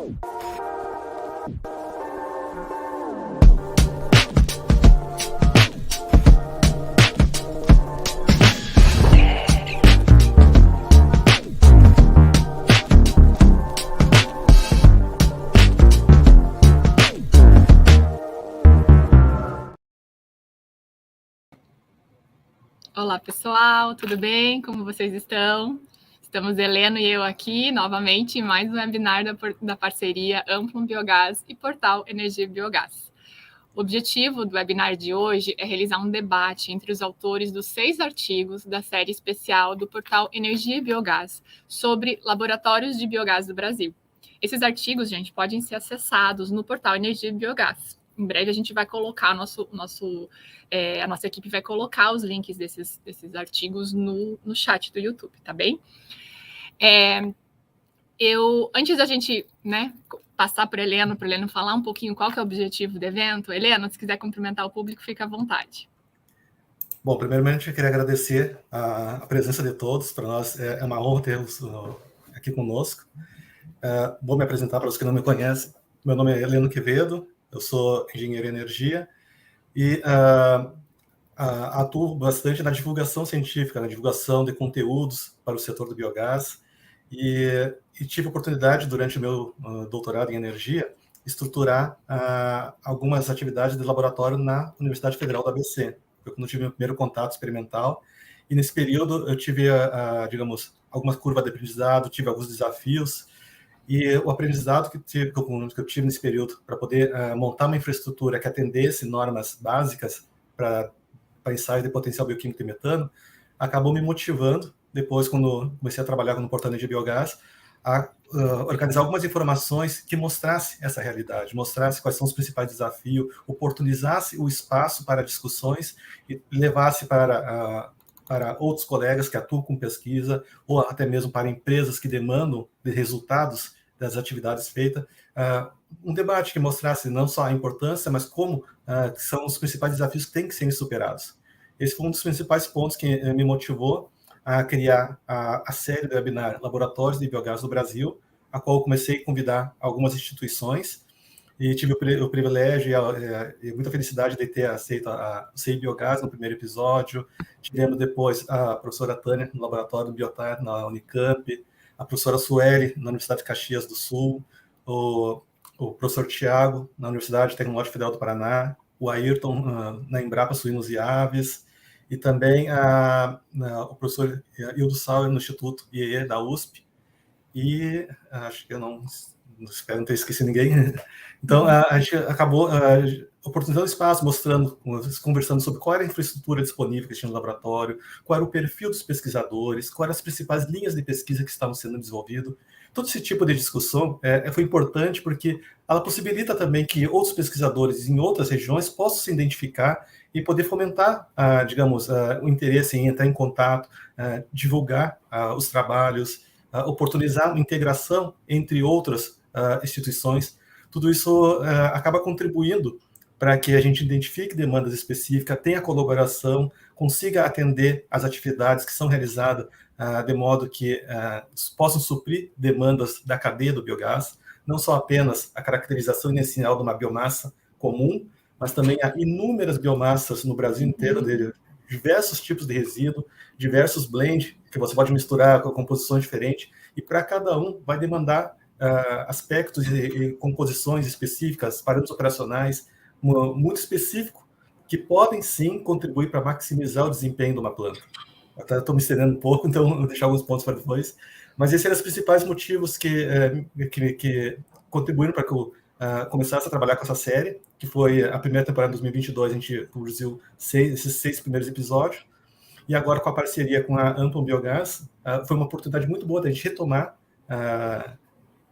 Olá, pessoal, tudo bem? Como vocês estão? Estamos Heleno e eu aqui, novamente, em mais um webinar da parceria Amplum Biogás e Portal Energia Biogás. O objetivo do webinar de hoje é realizar um debate entre os autores dos 6 artigos da série especial do Portal Energia e Biogás sobre laboratórios de biogás do Brasil. Esses artigos, gente, podem ser acessados no Portal Energia e Biogás. Em breve a gente vai colocar, a nossa equipe vai colocar os links desses artigos no chat do YouTube, tá bem? Antes da gente, passar para o Heleno falar um pouquinho qual que é o objetivo do evento, Heleno, se quiser cumprimentar o público, fica à vontade. Bom, primeiramente eu queria agradecer a presença de todos, para nós é uma honra tê-los aqui conosco. Vou me apresentar para os que não me conhecem. Meu nome é Heleno Quevedo, eu sou engenheiro em energia e atuo bastante na divulgação científica, na divulgação de conteúdos para o setor do biogás e tive a oportunidade, durante o meu doutorado em energia, estruturar algumas atividades de laboratório na Universidade Federal do ABC. Foi quando eu tive meu primeiro contato experimental e nesse período eu tive, digamos, algumas curvas de aprendizado, tive alguns desafios. E o aprendizado que eu tive nesse período para poder montar uma infraestrutura que atendesse normas básicas para ensaios de potencial bioquímico de metano, acabou me motivando, depois, quando comecei a trabalhar no Portal de Biogás, a organizar algumas informações que mostrasse essa realidade, mostrasse quais são os principais desafios, oportunizasse o espaço para discussões e levasse para outros colegas que atuam com pesquisa, ou até mesmo para empresas que demandam de resultados das atividades feitas, um debate que mostrasse não só a importância, mas como são os principais desafios que têm que ser superados. Esse foi um dos principais pontos que me motivou a criar a série do webinar Laboratórios de Biogás do Brasil, a qual eu comecei a convidar algumas instituições, e tive o privilégio e muita felicidade de ter aceito a CI Biogás no primeiro episódio. Tivemos depois a professora Tânia, no Laboratório do Biotar, na Unicamp, a professora Sueli, na Universidade de Caxias do Sul, o professor Tiago, na Universidade Tecnológica Federal do Paraná, o Ayrton, na Embrapa Suínos e Aves, e também o professor Hildo Sauer, no Instituto IEE da USP, e acho que eu não espero não ter esquecido ninguém. Então, a gente acabou oportunizando espaço, conversando sobre qual era a infraestrutura disponível que tinha no laboratório, qual era o perfil dos pesquisadores, quais eram as principais linhas de pesquisa que estavam sendo desenvolvidas. Todo esse tipo de discussão foi importante porque ela possibilita também que outros pesquisadores em outras regiões possam se identificar e poder fomentar, digamos, o interesse em entrar em contato, divulgar os trabalhos, oportunizar uma integração entre outras instituições. Tudo isso acaba contribuindo para que a gente identifique demandas específicas, tenha colaboração, consiga atender as atividades que são realizadas de modo que possam suprir demandas da cadeia do biogás, não só apenas a caracterização inicial de uma biomassa comum, mas também há inúmeras biomassas no Brasil inteiro, de diversos tipos de resíduo, diversos blends, que você pode misturar com composições diferentes, e para cada um vai demandar aspectos e composições específicas, parâmetros operacionais muito específicos, que podem sim contribuir para maximizar o desempenho de uma planta. Até estou me estendendo um pouco, então vou deixar alguns pontos para depois. Mas esses eram os principais motivos que contribuíram para que eu começasse a trabalhar com essa série, que foi a primeira temporada de 2022, a gente produziu esses 6 primeiros episódios, e agora com a parceria com a Amplum Biogás, foi uma oportunidade muito boa da gente retomar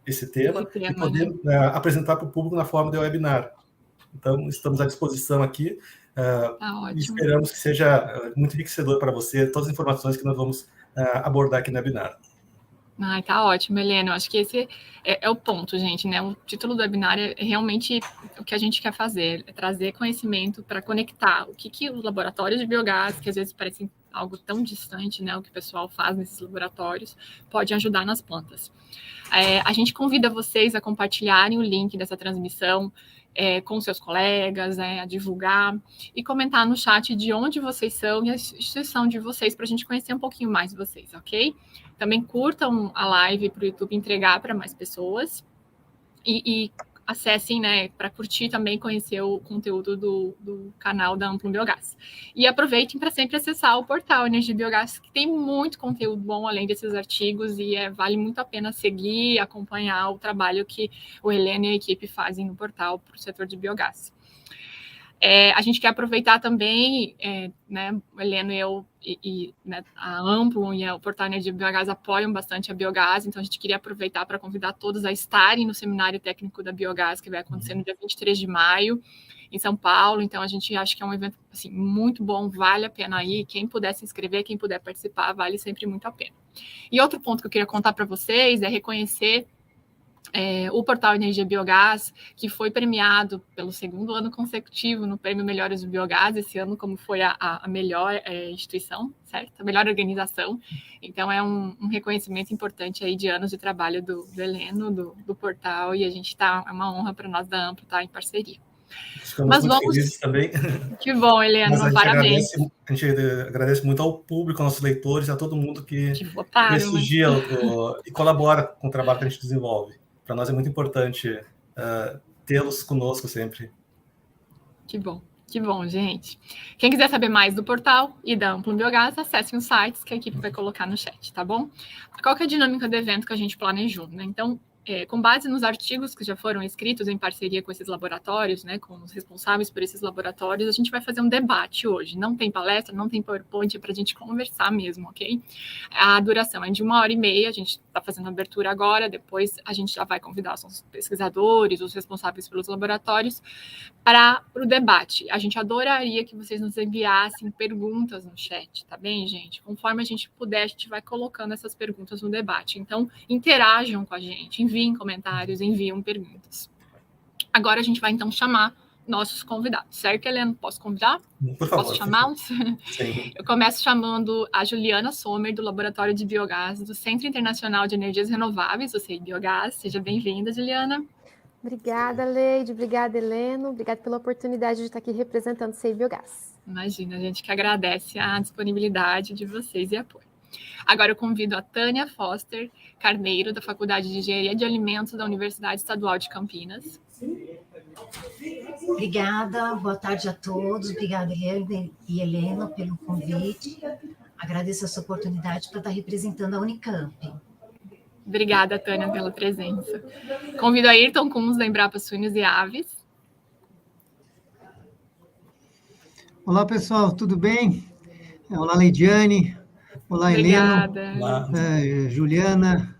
esse tema e poder apresentar para o público na forma de webinar. Então, estamos à disposição aqui e esperamos que seja muito enriquecedor para você todas as informações que nós vamos abordar aqui no webinar. Tá ótimo, Heleno. Acho que esse é o ponto, gente, né? O título do webinar é realmente o que a gente quer fazer, é trazer conhecimento para conectar o que os laboratórios de biogás, que às vezes parecem algo tão distante, né, o que o pessoal faz nesses laboratórios, pode ajudar nas plantas. A gente convida vocês a compartilharem o link dessa transmissão com seus colegas, a divulgar e comentar no chat de onde vocês são e a instituição de vocês, para a gente conhecer um pouquinho mais de vocês, ok? Também curtam a live para o YouTube entregar para mais pessoas e acessem, né, para curtir também, conhecer o conteúdo do canal da Amplum Biogás. E aproveitem para sempre acessar o portal Energia Biogás, que tem muito conteúdo bom além desses artigos, e vale muito a pena seguir e acompanhar o trabalho que o Heleno e a equipe fazem no portal para o setor de biogás. A gente quer aproveitar também, né, o Heleno e eu, né, a Amplum e o Portal Energia Biogás apoiam bastante a biogás, então a gente queria aproveitar para convidar todos a estarem no Seminário Técnico da Biogás, que vai acontecer no dia 23 de maio, em São Paulo. Então a gente acha que é um evento assim, muito bom, vale a pena ir. Quem puder se inscrever, quem puder participar, vale sempre muito a pena. E outro ponto que eu queria contar para vocês é reconhecer o Portal Energia Biogás, que foi premiado pelo 2º ano consecutivo no Prêmio Melhores do Biogás, esse ano como foi a melhor instituição, certo? A melhor organização. Então, é um reconhecimento importante aí de anos de trabalho do Heleno, do portal, e a gente é uma honra para nós da Amplo estar em parceria. Ficamos muito felizes também. Que bom, Heleno, parabéns. A gente agradece muito ao público, aos nossos leitores, a todo mundo que prestigia e colabora com o trabalho que a gente desenvolve. Para nós é muito importante tê-los conosco sempre. Que bom, gente. Quem quiser saber mais do portal e da Amplum Biogás, acessem os sites que a equipe vai colocar no chat, tá bom? Qual que é a dinâmica do evento que a gente planejou, né? Então, com base nos artigos que já foram escritos em parceria com esses laboratórios, né, com os responsáveis por esses laboratórios, a gente vai fazer um debate hoje. Não tem palestra, não tem PowerPoint, é para a gente conversar mesmo, ok? A duração é de 1h30, a gente está fazendo a abertura agora, depois a gente já vai convidar os pesquisadores, os responsáveis pelos laboratórios, para o debate. A gente adoraria que vocês nos enviassem perguntas no chat, tá bem, gente? Conforme a gente puder, a gente vai colocando essas perguntas no debate. Então, interajam com a gente, enviem comentários, enviam perguntas. Agora a gente vai, então, chamar nossos convidados, certo, Heleno? Posso convidar? Por favor. Posso chamá-los? Sim. Eu começo chamando a Juliana Sommer, do Laboratório de Biogás, do Centro Internacional de Energias Renováveis, o CEI Biogás. Seja bem-vinda, Juliana. Obrigada, Leide. Obrigada, Heleno. Obrigada pela oportunidade de estar aqui representando o CEI Biogás. Imagina, a gente que agradece a disponibilidade de vocês e apoio. Agora eu convido a Tânia Foster Carneiro, da Faculdade de Engenharia de Alimentos da Universidade Estadual de Campinas. Obrigada, boa tarde a todos. Obrigada, Heleno, pelo convite. Agradeço essa oportunidade para estar representando a Unicamp. Obrigada, Tânia, pela presença. Convido a Ayrton Kunz, da Embrapa Suínos e Aves. Olá, pessoal, tudo bem? Olá, Leidiane. Olá, Obrigada. Heleno. Olá. Juliana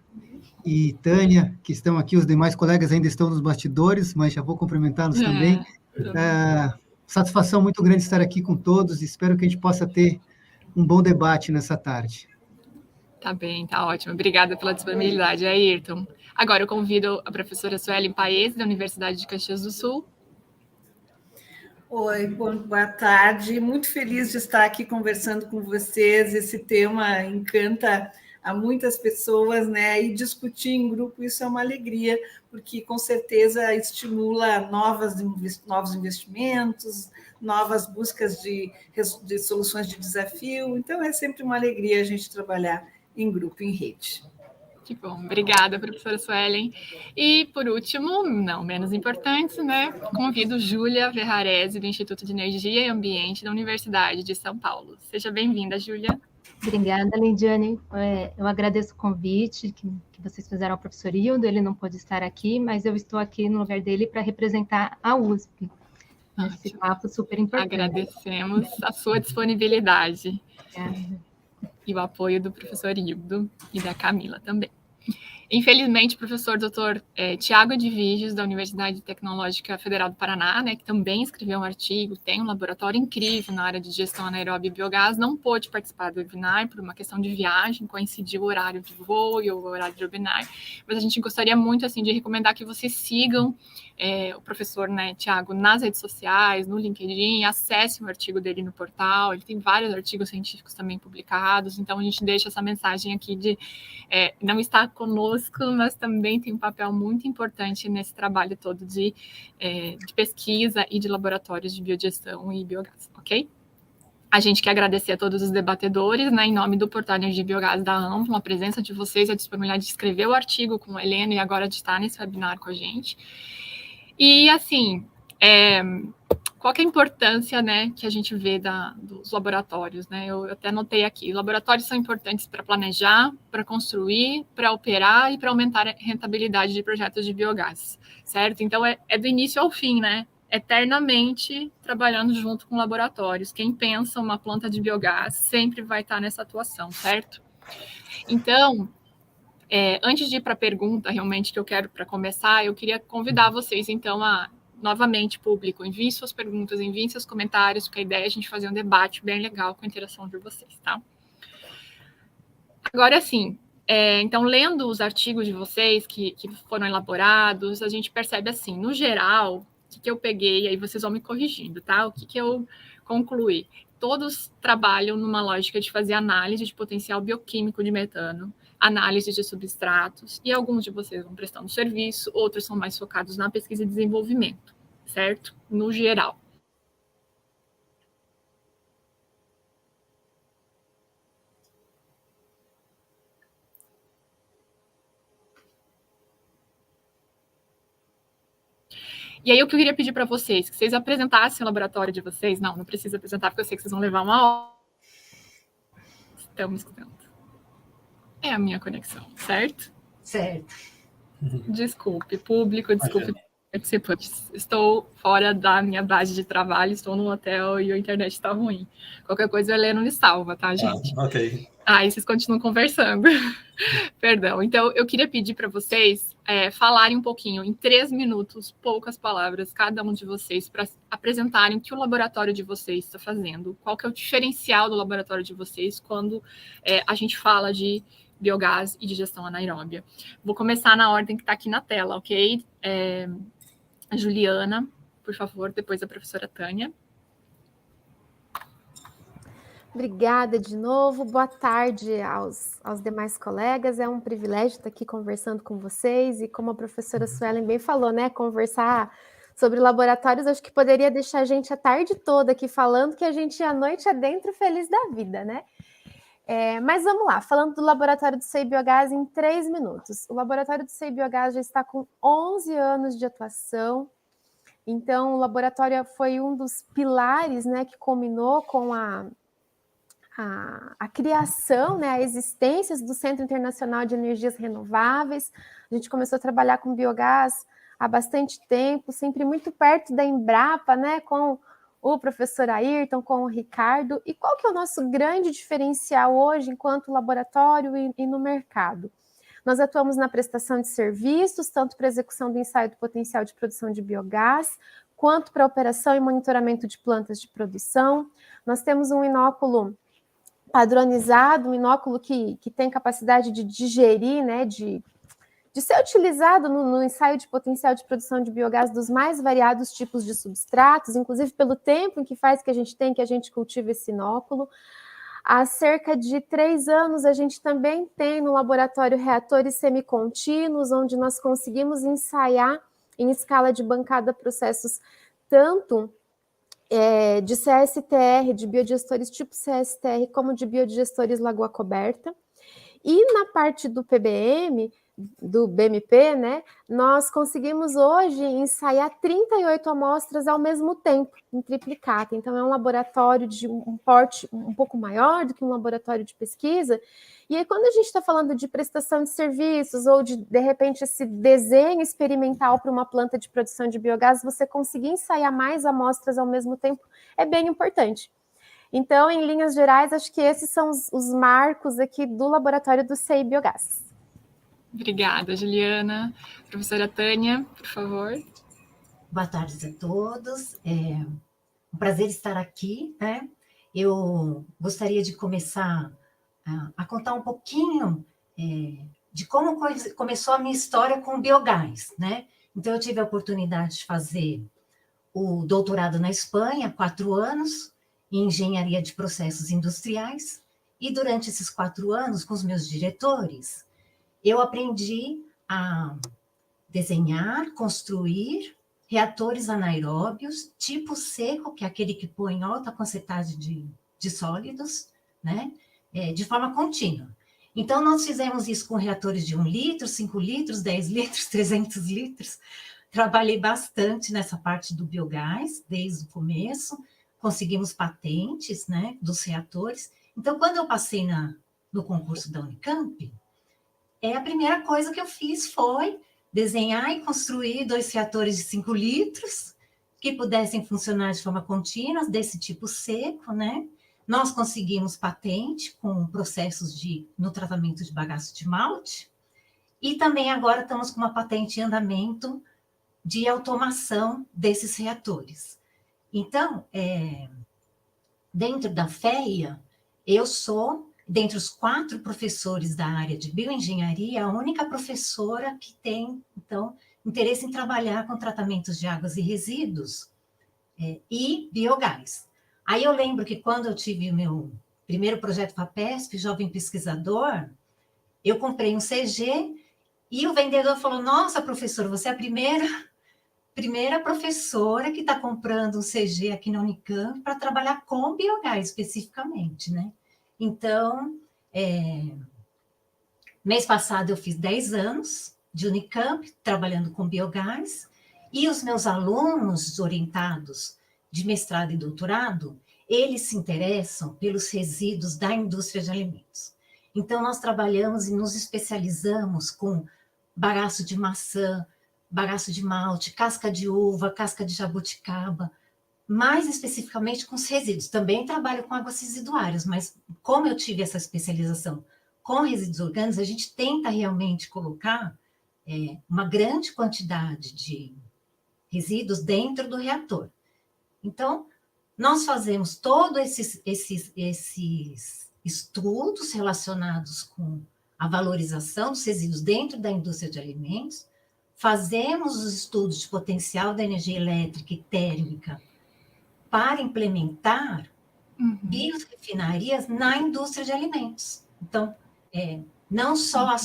e Tânia, que estão aqui. Os demais colegas ainda estão nos bastidores, mas já vou cumprimentá-los também. Satisfação muito grande estar aqui com todos. Espero que a gente possa ter um bom debate nessa tarde. Tá bem, tá ótimo. Obrigada pela disponibilidade, Ayrton. Agora eu convido a professora Suelen Paes, da Universidade de Caxias do Sul. Oi, boa tarde. Muito feliz de estar aqui conversando com vocês. Esse tema encanta a muitas pessoas, né? E discutir em grupo, isso é uma alegria, porque com certeza estimula novos investimentos, novas buscas de soluções de desafio. Então, é sempre uma alegria a gente trabalhar em grupo, em rede. Que bom, obrigada, professora Suelen. E, por último, não menos importante, né, convido Júlia Verrarese, do Instituto de Energia e Ambiente da Universidade de São Paulo. Seja bem-vinda, Júlia. Obrigada, Leidiane. Eu agradeço o convite que vocês fizeram ao professor Hildo. Ele não pôde estar aqui, mas eu estou aqui no lugar dele para representar a USP. Esse papo super importante. Agradecemos a sua disponibilidade. Obrigada. E o apoio do professor Hildo e da Camila também. Infelizmente, o professor Dr. Tiago Edviges, da Universidade Tecnológica Federal do Paraná, né, que também escreveu um artigo, tem um laboratório incrível na área de gestão anaeróbia e biogás, não pôde participar do webinar por uma questão de viagem, coincidiu o horário de voo e o horário de webinar, mas a gente gostaria muito assim, de recomendar que vocês sigam o professor, né, Tiago, nas redes sociais, no LinkedIn, acesse o artigo dele no portal, ele tem vários artigos científicos também publicados, então a gente deixa essa mensagem aqui de não estar conosco, mas também tem um papel muito importante nesse trabalho todo de pesquisa e de laboratórios de biodigestão e biogás, ok? A gente quer agradecer a todos os debatedores, né, em nome do Portal Energia e Biogás da Amplo, a presença de vocês, a disponibilidade de escrever o artigo com a Helena e agora de estar nesse webinar com a gente. E, assim, qual que é a importância, né, que a gente vê dos laboratórios, né? Eu até anotei aqui, laboratórios são importantes para planejar, para construir, para operar e para aumentar a rentabilidade de projetos de biogás, certo? Então, do início ao fim, né? Eternamente trabalhando junto com laboratórios. Quem pensa uma planta de biogás sempre vai estar nessa atuação, certo? Então, antes de ir para a pergunta, realmente, que eu quero para começar, eu queria convidar vocês, então, novamente, público, enviem suas perguntas, enviem seus comentários, porque a ideia é a gente fazer um debate bem legal com a interação de vocês, tá? Agora, sim, então, lendo os artigos de vocês que foram elaborados, a gente percebe, assim, no geral, o que eu peguei, aí vocês vão me corrigindo, tá? O que eu concluí? Todos trabalham numa lógica de fazer análise de potencial bioquímico de metano, análise de substratos, e alguns de vocês vão prestando serviço, outros são mais focados na pesquisa e desenvolvimento, certo? No geral. E aí, o que eu queria pedir para vocês, que vocês apresentassem o laboratório de vocês. Não precisa apresentar, porque eu sei que vocês vão levar uma hora. Estamos escutando. É a minha conexão, certo? Certo. Desculpe, público, desculpe, participantes. Estou fora da minha base de trabalho, estou no hotel e a internet está ruim. Qualquer coisa, a Helena me salva, tá, gente? Ok. E vocês continuam conversando. Perdão. Então, eu queria pedir para vocês falarem um pouquinho, em 3 minutos, poucas palavras, cada um de vocês, para apresentarem o que o laboratório de vocês está fazendo, qual que é o diferencial do laboratório de vocês quando a gente fala de biogás e de gestão anaeróbia. Vou começar na ordem que está aqui na tela, ok? A Juliana, por favor, depois a professora Tânia. Obrigada de novo, boa tarde aos demais colegas, é um privilégio estar aqui conversando com vocês, e como a professora Suelen bem falou, né, conversar sobre laboratórios, acho que poderia deixar a gente a tarde toda aqui falando, que a gente à noite é dentro feliz da vida, né? Mas vamos lá, falando do laboratório do CEI Biogás em 3 minutos. O laboratório do CEI Biogás já está com 11 anos de atuação, então o laboratório foi um dos pilares, né, que culminou com a criação, né, a existência do Centro Internacional de Energias Renováveis. A gente começou a trabalhar com biogás há bastante tempo, sempre muito perto da Embrapa, né, com o professor Ayrton, com o Ricardo. E qual que é o nosso grande diferencial hoje enquanto laboratório e no mercado? Nós atuamos na prestação de serviços, tanto para execução do ensaio do potencial de produção de biogás, quanto para operação e monitoramento de plantas de produção. Nós temos um inóculo padronizado, um inóculo que tem capacidade de digerir, né, de ser utilizado no ensaio de potencial de produção de biogás dos mais variados tipos de substratos, inclusive pelo tempo em que faz que a gente cultiva esse inóculo. Há cerca de 3 anos, a gente também tem no laboratório reatores semicontínuos, onde nós conseguimos ensaiar em escala de bancada processos tanto de CSTR, de biodigestores tipo CSTR, como de biodigestores Lagoa Coberta. E na parte do PBM, do BMP, né, nós conseguimos hoje ensaiar 38 amostras ao mesmo tempo, em triplicata. Então, é um laboratório de um porte um pouco maior do que um laboratório de pesquisa. E aí, quando a gente está falando de prestação de serviços ou de repente, esse desenho experimental para uma planta de produção de biogás, você conseguir ensaiar mais amostras ao mesmo tempo é bem importante. Então, em linhas gerais, acho que esses são os marcos aqui do laboratório do CEI Biogás. Obrigada, Juliana. Professora Tânia, por favor. Boa tarde a todos. É um prazer estar aqui, né? Eu gostaria de começar a contar um pouquinho de como começou a minha história com o biogás, né? Então, eu tive a oportunidade de fazer o doutorado na Espanha, 4 anos, em engenharia de processos industriais, e durante esses 4 anos, com os meus diretores, eu aprendi a desenhar, construir reatores anaeróbios, tipo seco, que é aquele que põe alta concentragem de sólidos, né? De forma contínua. Então, nós fizemos isso com reatores de 1 litro, 5 litros, 10 litros, 300 litros. Trabalhei bastante nessa parte do biogás, desde o começo. Conseguimos patentes, né, dos reatores. Então, quando eu passei no concurso da Unicamp, a primeira coisa que eu fiz foi desenhar e construir 2 reatores de 5 litros que pudessem funcionar de forma contínua, desse tipo seco, né? Nós conseguimos patente com processos no tratamento de bagaço de malte, e também agora estamos com uma patente em andamento de automação desses reatores. Então, dentro da FEA, eu sou, dentre os 4 professores da área de bioengenharia, a única professora que tem, então, interesse em trabalhar com tratamentos de águas e resíduos e biogás. Aí eu lembro que quando eu tive o meu primeiro projeto FAPESP, jovem pesquisador, eu comprei um CG e o vendedor falou: nossa, professora, você é a primeira professora que está comprando um CG aqui na Unicamp para trabalhar com biogás especificamente, né? Então, mês passado eu fiz 10 anos de Unicamp, trabalhando com biogás, e os meus alunos orientados de mestrado e doutorado, eles se interessam pelos resíduos da indústria de alimentos. Então, nós trabalhamos e nos especializamos com bagaço de maçã, bagaço de malte, casca de uva, casca de jabuticaba, mais especificamente com os resíduos. Também trabalho com águas residuárias, mas como eu tive essa especialização com resíduos orgânicos, a gente tenta realmente colocar uma grande quantidade de resíduos dentro do reator. Então, nós fazemos todos esses estudos relacionados com a valorização dos resíduos dentro da indústria de alimentos, fazemos os estudos de potencial da energia elétrica e térmica para implementar biorefinarias na indústria de alimentos. Então, não só a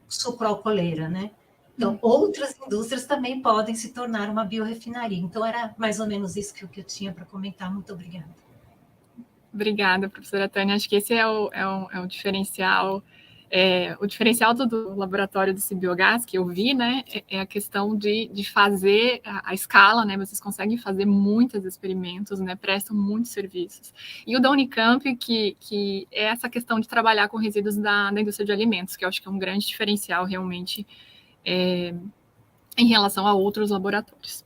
sucroalcooleira, né? Então, outras indústrias também podem se tornar uma biorefinaria. Então, era mais ou menos isso que eu tinha para comentar. Muito obrigada. Obrigada, professora Tânia. Acho que esse é o diferencial. O diferencial do laboratório do Cibiogás, que eu vi, né, é a questão de fazer a escala, né, vocês conseguem fazer muitos experimentos, né, prestam muitos serviços. E o da Unicamp, que é essa questão de trabalhar com resíduos da indústria de alimentos, que eu acho que é um grande diferencial, realmente, em relação a outros laboratórios.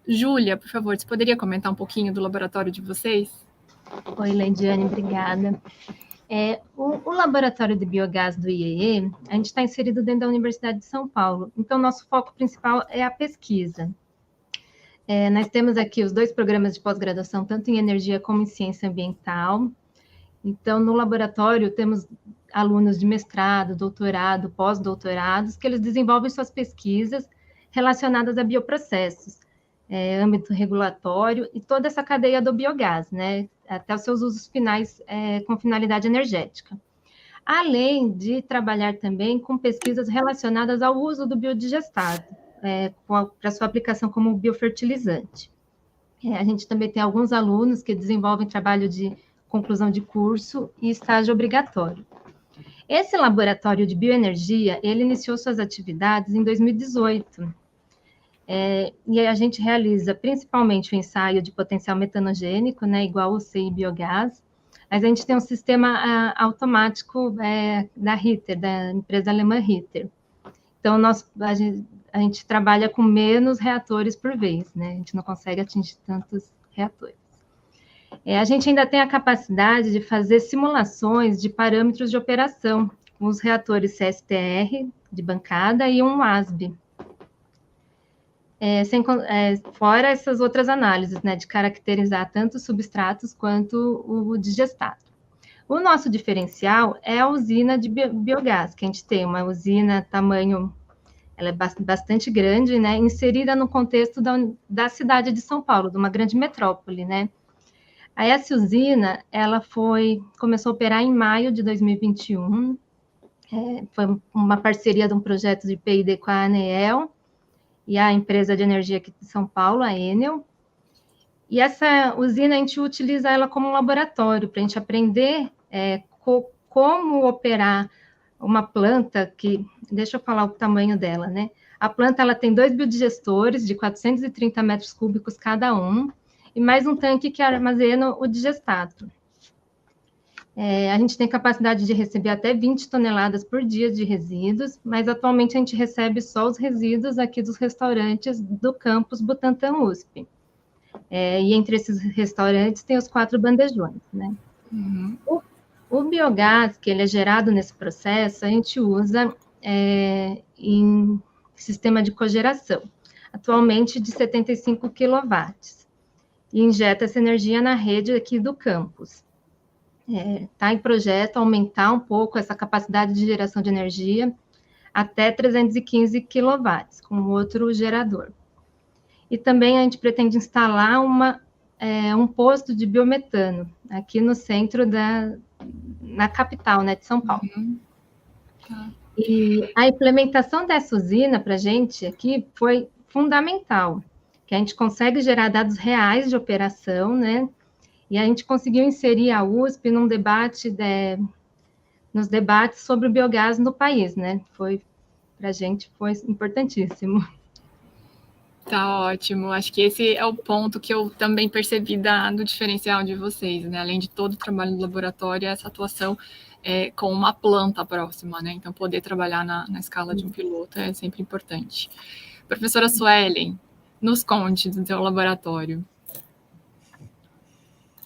Júlia, por favor, você poderia comentar um pouquinho do laboratório de vocês? Oi, Leidiane, obrigada. O laboratório de biogás do IEE, a gente está inserido dentro da Universidade de São Paulo, então nosso foco principal é a pesquisa. Nós temos aqui os 2 programas de pós-graduação, tanto em energia como em ciência ambiental. Então, no laboratório, temos alunos de mestrado, doutorado, pós-doutorados, que eles desenvolvem suas pesquisas relacionadas a bioprocessos, âmbito regulatório e toda essa cadeia do biogás, né? Até os seus usos finais com finalidade energética. Além de trabalhar também com pesquisas relacionadas ao uso do biodigestado, para sua aplicação como biofertilizante. A gente também tem alguns alunos que desenvolvem trabalho de conclusão de curso e estágio obrigatório. Esse laboratório de bioenergia, ele iniciou suas atividades em 2018, e a gente realiza principalmente o ensaio de potencial metanogênico, né, igual o CI Biogás, mas a gente tem um sistema automático da Ritter, da empresa alemã Ritter. Então, a gente trabalha com menos reatores por vez, né, a gente não consegue atingir tantos reatores. A gente ainda tem a capacidade de fazer simulações de parâmetros de operação com os reatores CSTR, de bancada e um ASB. Fora essas outras análises, né, de caracterizar tanto os substratos quanto o digestato. O nosso diferencial é a usina de biogás, que a gente tem uma usina tamanho, ela é bastante grande, né, inserida no contexto da cidade de São Paulo, de uma grande metrópole, né. Essa usina, ela começou a operar em maio de 2021, foi uma parceria de um projeto de P&D com a ANEEL, e a empresa de energia aqui de São Paulo, a Enel. E essa usina, a gente utiliza ela como um laboratório, para a gente aprender como operar uma planta que... Deixa eu falar o tamanho dela, né? A planta, ela tem 2 biodigestores de 430 metros cúbicos cada um, e mais um tanque que armazena o digestato. A gente tem capacidade de receber até 20 toneladas por dia de resíduos, mas atualmente a gente recebe só os resíduos aqui dos restaurantes do campus Butantã USP. E entre esses restaurantes tem os 4 bandejões, né? Uhum. O biogás, que ele é gerado nesse processo, a gente usa em sistema de cogeração, atualmente de 75 kW, e injeta essa energia na rede aqui do campus. Está em projeto aumentar um pouco essa capacidade de geração de energia até 315 kW, com outro gerador. E também a gente pretende instalar um posto de biometano aqui no centro na capital, né, de São Paulo. Uhum. E a implementação dessa usina para a gente aqui foi fundamental, que a gente consegue gerar dados reais de operação, né? E a gente conseguiu inserir a USP nos debates sobre o biogás no país, né? Para a gente foi importantíssimo. Tá ótimo. Acho que esse é o ponto que eu também percebi do diferencial de vocês, né? Além de todo o trabalho no laboratório, essa atuação com uma planta próxima, né? Então, poder trabalhar na escala de um piloto é sempre importante. Professora Suelen, nos conte do seu laboratório.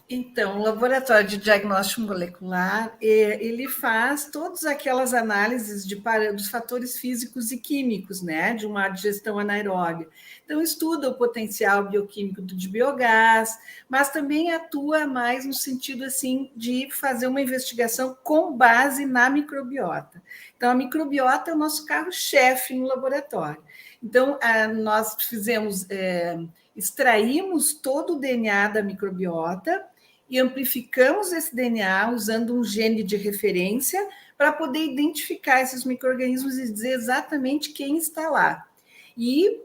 Então, o laboratório de diagnóstico molecular, ele faz todas aquelas análises dos fatores físicos e químicos, né, de uma digestão anaeróbia. Então, estuda o potencial bioquímico de biogás, mas também atua mais no sentido, assim, de fazer uma investigação com base na microbiota. Então, a microbiota é o nosso carro-chefe no laboratório. Então, nós extraímos todo o DNA da microbiota e amplificamos esse DNA usando um gene de referência para poder identificar esses micro-organismos e dizer exatamente quem está lá. E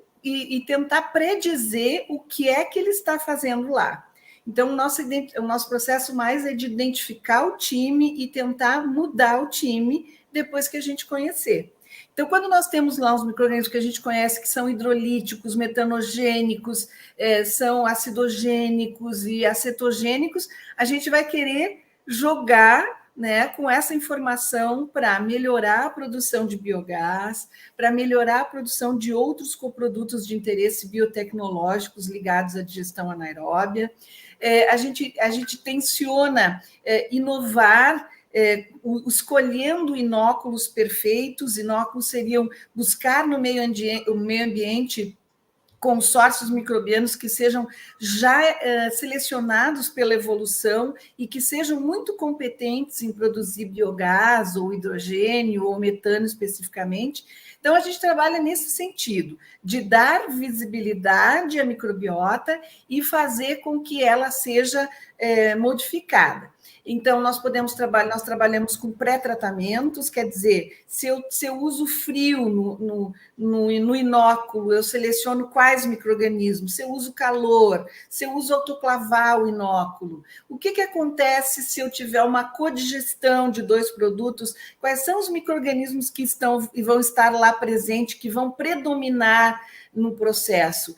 tentar predizer o que é que ele está fazendo lá. Então, o nosso processo mais é de identificar o time e tentar mudar o time depois que a gente conhecer. Então, quando nós temos lá os micro-organismos que a gente conhece, que são hidrolíticos, metanogênicos, são acidogênicos e acetogênicos, a gente vai querer jogar, né, com essa informação para melhorar a produção de biogás, para melhorar a produção de outros coprodutos de interesse biotecnológicos ligados à digestão anaeróbia. A gente tenciona inovar, escolhendo inóculos perfeitos. Inóculos seriam buscar no meio ambiente consórcios microbianos que sejam já selecionados pela evolução e que sejam muito competentes em produzir biogás ou hidrogênio ou metano especificamente. Então, a gente trabalha nesse sentido, de dar visibilidade à microbiota e fazer com que ela seja modificada. Então, nós trabalhamos com pré-tratamentos, quer dizer, se eu uso frio no inóculo, eu seleciono quais micro-organismos, se eu uso calor, se eu uso autoclavar o inóculo. O que acontece se eu tiver uma codigestão de 2 produtos? Quais são os micro-organismos que vão estar lá presentes, que vão predominar no processo?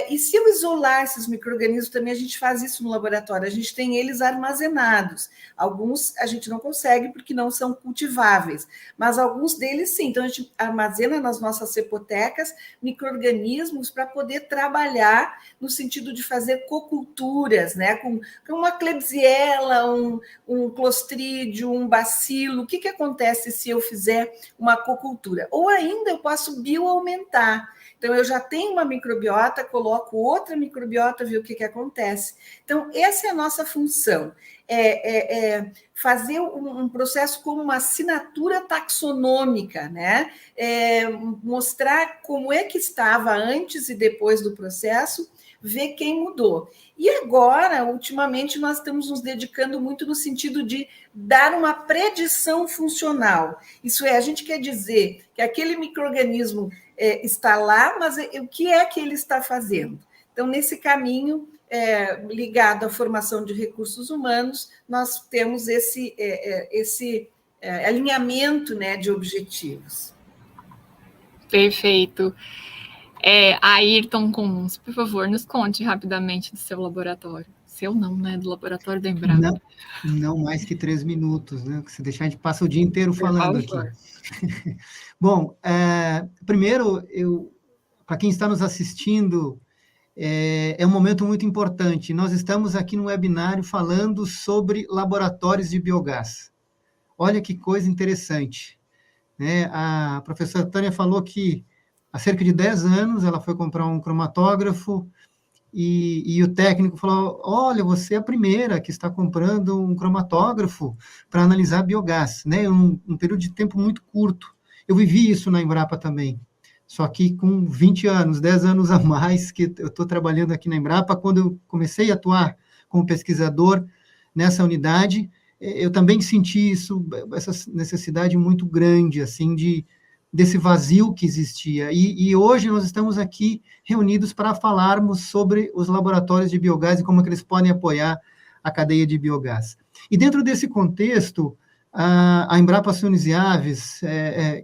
E se eu isolar esses micro-organismos, também a gente faz isso no laboratório, a gente tem eles armazenados. armazenados. Alguns a gente não consegue porque não são cultiváveis, mas alguns deles sim. Então, a gente armazena nas nossas cepotecas micro-organismos para poder trabalhar no sentido de fazer coculturas, né? Com uma Klebsiella, um Clostridium, um bacilo. O que acontece se eu fizer uma cocultura? Ou ainda eu posso bioaumentar. Então, eu já tenho uma microbiota, coloco outra microbiota, ver o que acontece. Então, essa é a nossa função, fazer um processo como uma assinatura taxonômica, né? Mostrar como é que estava antes e depois do processo, ver quem mudou. E agora, ultimamente, nós estamos nos dedicando muito no sentido de dar uma predição funcional. Isso é, a gente quer dizer que aquele micro-organismo está lá, mas o que é que ele está fazendo? Então, nesse caminho, ligado à formação de recursos humanos, nós temos esse alinhamento, né, de objetivos. Perfeito. Ayrton Kunz, por favor, nos conte rapidamente do seu laboratório. Seu não, né? Do laboratório da Embrapa. Não mais que 3 minutos, né? Se deixar, a gente passa o dia inteiro falando aqui. Bom, primeiro, para quem está nos assistindo, é um momento muito importante. Nós estamos aqui no webinário falando sobre laboratórios de biogás. Olha que coisa interessante, né? A professora Tânia falou que há cerca de 10 anos ela foi comprar um cromatógrafo e o técnico falou, olha, você é a primeira que está comprando um cromatógrafo para analisar biogás, né? Um período de tempo muito curto. Eu vivi isso na Embrapa também, só que com 20 anos, 10 anos a mais que eu estou trabalhando aqui na Embrapa. Quando eu comecei a atuar como pesquisador nessa unidade, eu também senti essa necessidade muito grande, assim, desse vazio que existia. E hoje nós estamos aqui reunidos para falarmos sobre os laboratórios de biogás e como que eles podem apoiar a cadeia de biogás. E dentro desse contexto, a Embrapa Suínos e Aves,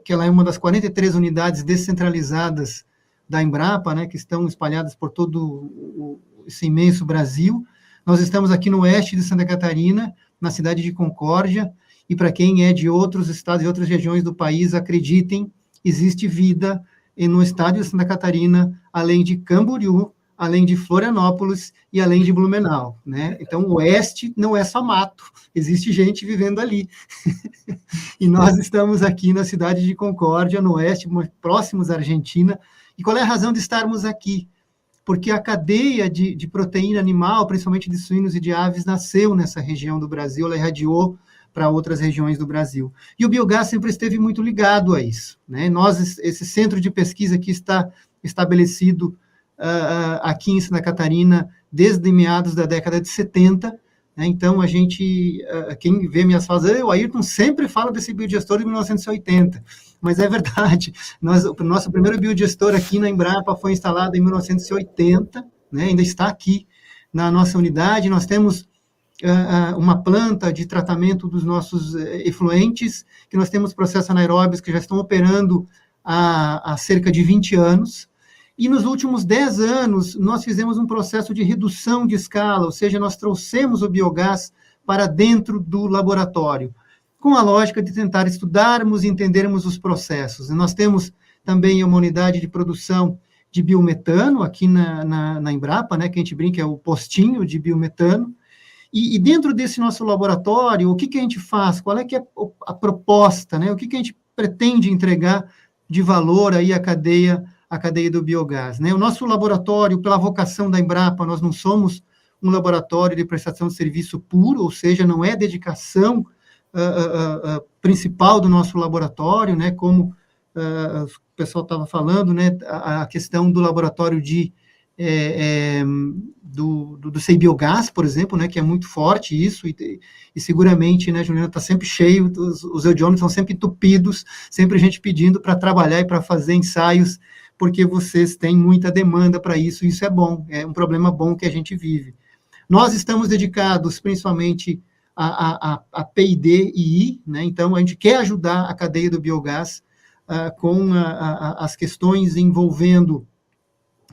que ela é uma das 43 unidades descentralizadas da Embrapa, né, que estão espalhadas por todo esse imenso Brasil. Nós estamos aqui no oeste de Santa Catarina, na cidade de Concórdia, e para quem é de outros estados e outras regiões do país, acreditem, existe vida no estado de Santa Catarina, além de Camboriú, além de Florianópolis e além de Blumenau, né? Então, o oeste não é só mato, existe gente vivendo ali. E nós estamos aqui na cidade de Concórdia, no oeste, próximos à Argentina. E qual é a razão de estarmos aqui? Porque a cadeia de proteína animal, principalmente de suínos e de aves, nasceu nessa região do Brasil, ela irradiou para outras regiões do Brasil. E o biogás sempre esteve muito ligado a isso, né? Esse centro de pesquisa que está estabelecido aqui em Santa Catarina desde meados da década de 70, né? Então, a gente, quem vê minhas falas, o Ayrton sempre fala desse biodigestor de 1980, mas é verdade, o nosso primeiro biodigestor aqui na Embrapa foi instalado em 1980, né? Ainda está aqui na nossa unidade. Nós temos uma planta de tratamento dos nossos efluentes, que nós temos processos anaeróbios que já estão operando há cerca de 20 anos, e nos últimos 10 anos nós fizemos um processo de redução de escala, ou seja, nós trouxemos o biogás para dentro do laboratório, com a lógica de tentar estudarmos e entendermos os processos. E nós temos também uma unidade de produção de biometano aqui na Embrapa, né, que a gente brinca é o postinho de biometano. E dentro desse nosso laboratório, o que a gente faz? Qual é que é a proposta, né? O que a gente pretende entregar de valor aí à cadeia do biogás, né? O nosso laboratório, pela vocação da Embrapa, nós não somos um laboratório de prestação de serviço puro, ou seja, não é a dedicação principal do nosso laboratório, né? Como o pessoal estava falando, né? A questão do laboratório do CEI-Biogás, por exemplo, né, que é muito forte isso, e seguramente, né, Juliana, está sempre cheio, os audiômetros estão sempre entupidos, sempre gente pedindo para trabalhar e para fazer ensaios, porque vocês têm muita demanda para isso, e isso é bom, é um problema bom que a gente vive. Nós estamos dedicados principalmente a P&D e I, né, então a gente quer ajudar a cadeia do biogás com as questões envolvendo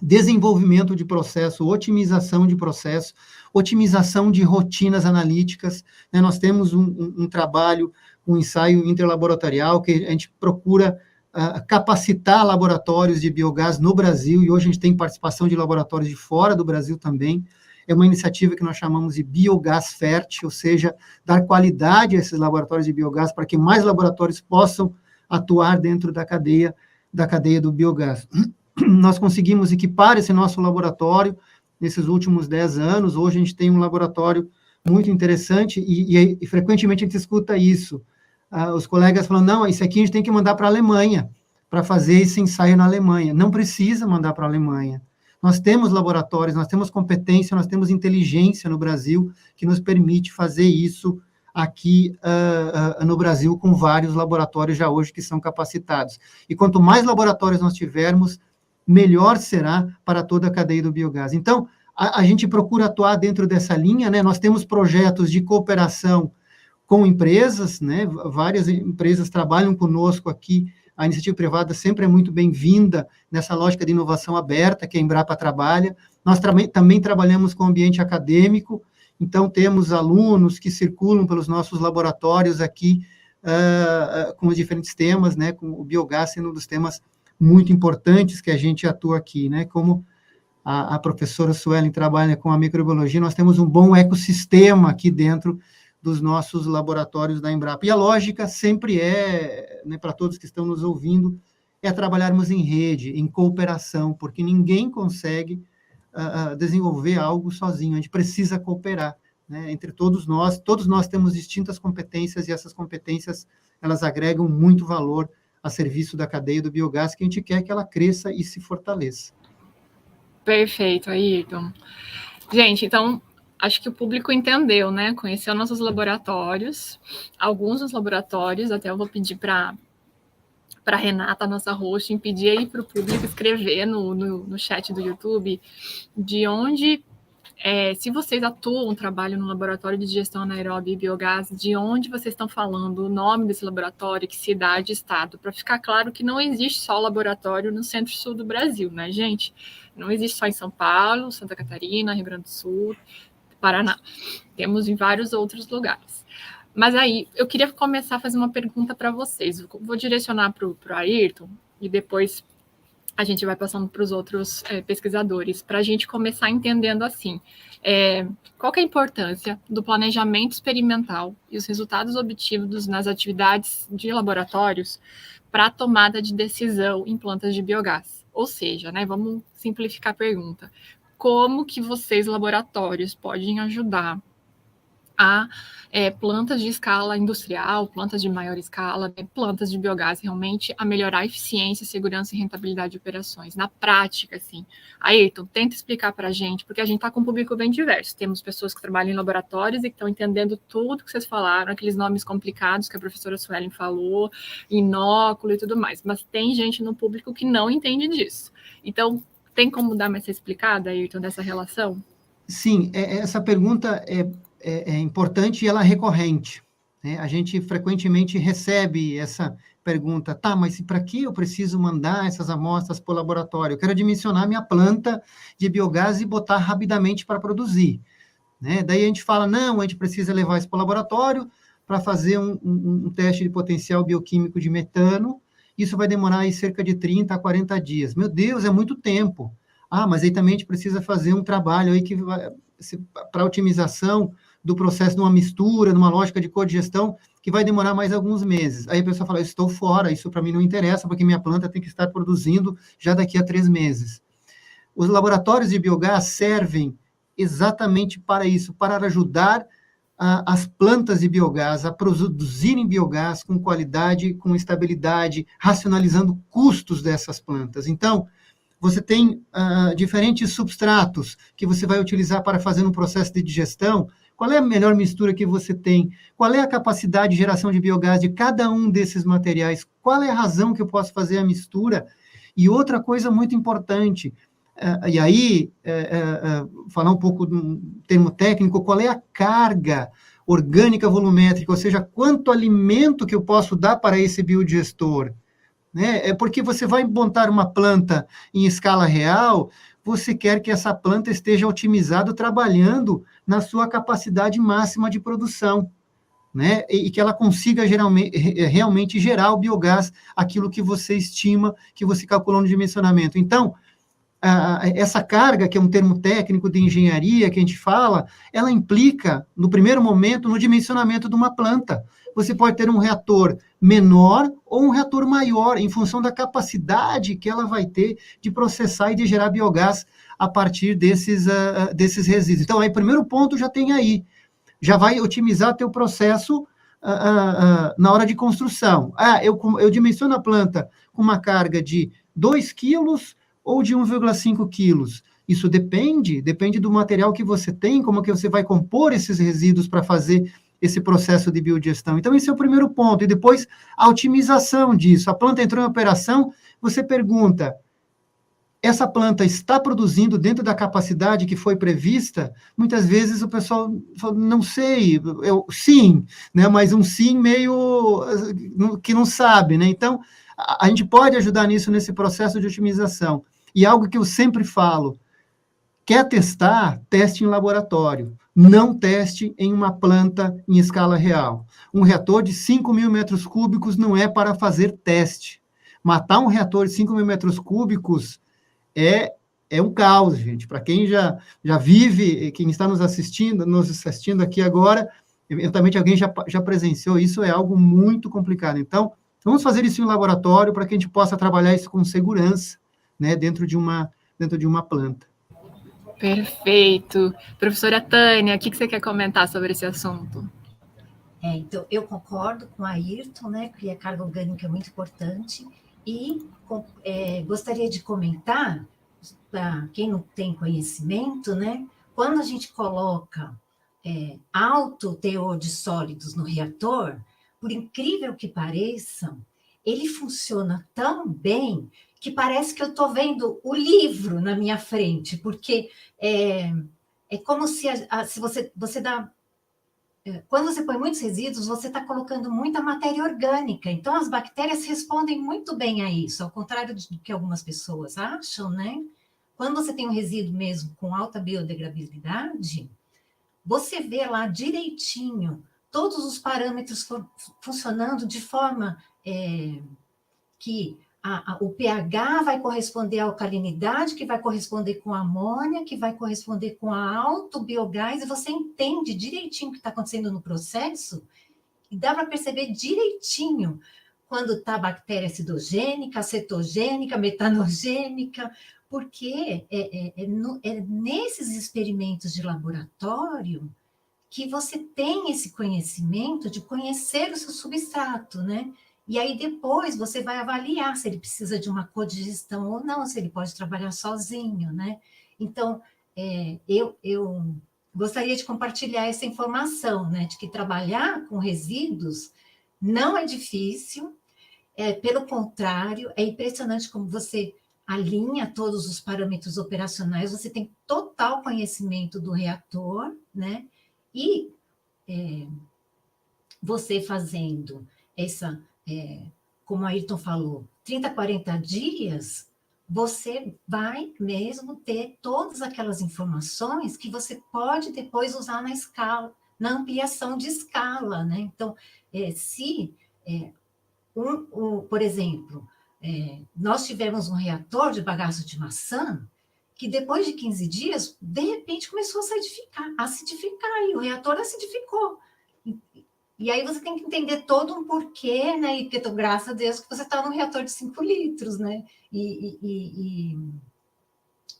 desenvolvimento de processo, otimização de processo, otimização de rotinas analíticas, né? Nós temos um trabalho, um ensaio interlaboratorial que a gente procura capacitar laboratórios de biogás no Brasil, e hoje a gente tem participação de laboratórios de fora do Brasil também. É uma iniciativa que nós chamamos de biogás fértil, ou seja, dar qualidade a esses laboratórios de biogás para que mais laboratórios possam atuar dentro da cadeia do biogás. Nós conseguimos equipar esse nosso laboratório nesses últimos 10 anos. Hoje a gente tem um laboratório muito interessante e frequentemente a gente escuta isso. Os colegas falam, não, isso aqui a gente tem que mandar para a Alemanha, para fazer esse ensaio na Alemanha. Não precisa mandar para a Alemanha. Nós temos laboratórios, nós temos competência, nós temos inteligência no Brasil que nos permite fazer isso aqui no Brasil, com vários laboratórios já hoje que são capacitados. E quanto mais laboratórios nós tivermos, melhor será para toda a cadeia do biogás. Então, a gente procura atuar dentro dessa linha, né? Nós temos projetos de cooperação com empresas, né? Várias empresas trabalham conosco aqui. A iniciativa privada sempre é muito bem-vinda nessa lógica de inovação aberta que a Embrapa trabalha. Nós também trabalhamos com o ambiente acadêmico, então temos alunos que circulam pelos nossos laboratórios aqui com os diferentes temas, né? Com o biogás sendo um dos temas muito importantes que a gente atua aqui, né? Como a professora Suelen trabalha com a microbiologia, nós temos um bom ecossistema aqui dentro dos nossos laboratórios da Embrapa. E a lógica sempre é, né, para todos que estão nos ouvindo, é trabalharmos em rede, em cooperação, porque ninguém consegue desenvolver algo sozinho, a gente precisa cooperar, né, entre todos nós temos distintas competências, e essas competências, elas agregam muito valor a serviço da cadeia do biogás, que a gente quer que ela cresça e se fortaleça. Perfeito, Ayrton. Gente, então, acho que o público entendeu, né? Conheceu nossos laboratórios, alguns dos laboratórios, até eu vou pedir para a Renata, nossa host, pedir aí para o público escrever no chat do YouTube de onde, se vocês atuam, trabalham no laboratório de digestão anaeróbia e biogás, de onde vocês estão falando, o nome desse laboratório, que cidade, estado, para ficar claro que não existe só laboratório no centro-sul do Brasil, né, gente? Não existe só em São Paulo, Santa Catarina, Rio Grande do Sul, Paraná. Temos em vários outros lugares. Mas aí, eu queria começar a fazer uma pergunta para vocês. Vou direcionar para o Ayrton e depois a gente vai passando para os outros pesquisadores, para a gente começar entendendo assim, qual que é a importância do planejamento experimental e os resultados obtidos nas atividades de laboratórios para a tomada de decisão em plantas de biogás. Ou seja, né, vamos simplificar a pergunta. Como que vocês, laboratórios, podem ajudar a plantas de escala industrial, plantas de maior escala, plantas de biogás, realmente a melhorar a eficiência, segurança e rentabilidade de operações, na prática, assim. Ayrton, tenta explicar para a gente, porque a gente está com um público bem diverso. Temos pessoas que trabalham em laboratórios e que estão entendendo tudo que vocês falaram, aqueles nomes complicados que a professora Suelen falou, inóculo e tudo mais, mas tem gente no público que não entende disso. Então, tem como dar mais essa explicada, Ayrton, dessa relação? Sim, essa pergunta é importante e ela é recorrente, né? A gente frequentemente recebe essa pergunta, tá, mas para que eu preciso mandar essas amostras para o laboratório? Eu quero dimensionar minha planta de biogás e botar rapidamente para produzir, né? Daí a gente fala, não, a gente precisa levar isso para o laboratório para fazer um teste de potencial bioquímico de metano, isso vai demorar aí cerca de 30 a 40 dias. Meu Deus, é muito tempo. Ah, mas aí também a gente precisa fazer um trabalho aí que para otimização do processo de uma mistura, numa lógica de codigestão, que vai demorar mais alguns meses. Aí a pessoa fala, eu estou fora, isso para mim não interessa, porque minha planta tem que estar produzindo já daqui a 3 meses. Os laboratórios de biogás servem exatamente para isso, para ajudar as plantas de biogás a produzirem biogás com qualidade, com estabilidade, racionalizando custos dessas plantas. Então, você tem diferentes substratos que você vai utilizar para fazer um processo de digestão. Qual é a melhor mistura que você tem? Qual é a capacidade de geração de biogás de cada um desses materiais? Qual é a razão que eu posso fazer a mistura? E outra coisa muito importante, e aí, falar um pouco de um termo técnico, qual é a carga orgânica volumétrica, ou seja, quanto alimento que eu posso dar para esse biodigestor? né? É porque você vai montar uma planta em escala real, você quer que essa planta esteja otimizada, trabalhando na sua capacidade máxima de produção, né? E que ela consiga realmente gerar o biogás, aquilo que você estima, que você calculou no dimensionamento. Então, essa carga, que é um termo técnico de engenharia que a gente fala, ela implica, no primeiro momento, no dimensionamento de uma planta. Você pode ter um reator menor ou um reator maior, em função da capacidade que ela vai ter de processar e de gerar biogás a partir desses resíduos. Então, aí, primeiro ponto já tem aí. Já vai otimizar teu processo na hora de construção. Eu dimensiono a planta com uma carga de 2 quilos ou de 1,5 quilos. Isso depende do material que você tem, como que você vai compor esses resíduos para fazer esse processo de biodigestão. Então, esse é o primeiro ponto. E depois, a otimização disso. A planta entrou em operação, você pergunta, essa planta está produzindo dentro da capacidade que foi prevista? Muitas vezes o pessoal fala, não sei, sim, né? Mas um sim meio que não sabe, né? Então, a gente pode ajudar nisso, nesse processo de otimização. E algo que eu sempre falo, quer testar? Teste em laboratório. Não teste em uma planta em escala real. Um reator de 5.000 metros cúbicos não é para fazer teste. Matar um reator de 5.000 metros cúbicos é um caos, gente. Para quem já vive, quem está nos assistindo aqui agora, eventualmente alguém já presenciou isso, é algo muito complicado. Então, vamos fazer isso em laboratório para que a gente possa trabalhar isso com segurança, né, dentro de uma planta. Perfeito. Professora Tânia, o que você quer comentar sobre esse assunto? Então, eu concordo com a Ayrton, né, que a carga orgânica é muito importante, e gostaria de comentar, para quem não tem conhecimento, né, quando a gente coloca alto teor de sólidos no reator, por incrível que pareça, ele funciona tão bem que parece que eu estou vendo o livro na minha frente, porque é como se você dá... Quando você põe muitos resíduos, você está colocando muita matéria orgânica, então as bactérias respondem muito bem a isso, ao contrário do que algumas pessoas acham, né? Quando você tem um resíduo mesmo com alta biodegradabilidade, você vê lá direitinho todos os parâmetros funcionando de forma que o pH vai corresponder à alcalinidade, que vai corresponder com a amônia, que vai corresponder com a alto biogás, e você entende direitinho o que está acontecendo no processo, e dá para perceber direitinho quando está bactéria acidogênica, cetogênica, metanogênica, porque é nesses experimentos de laboratório que você tem esse conhecimento de conhecer o seu substrato, né? E aí depois você vai avaliar se ele precisa de uma codigestão ou não, se ele pode trabalhar sozinho, né? Então, eu gostaria de compartilhar essa informação, né? De que trabalhar com resíduos não é difícil, pelo contrário, é impressionante como você alinha todos os parâmetros operacionais, você tem total conhecimento do reator, né? E você fazendo essa... como a Ayrton falou, 30, 40 dias, você vai mesmo ter todas aquelas informações que você pode depois usar na escala, na ampliação de escala, né? Então, por exemplo, nós tivemos um reator de bagaço de maçã que depois de 15 dias, de repente, começou a acidificar, e o reator acidificou. E aí você tem que entender todo um porquê, né? E porque, graças a Deus, que você está num reator de 5 litros, né? E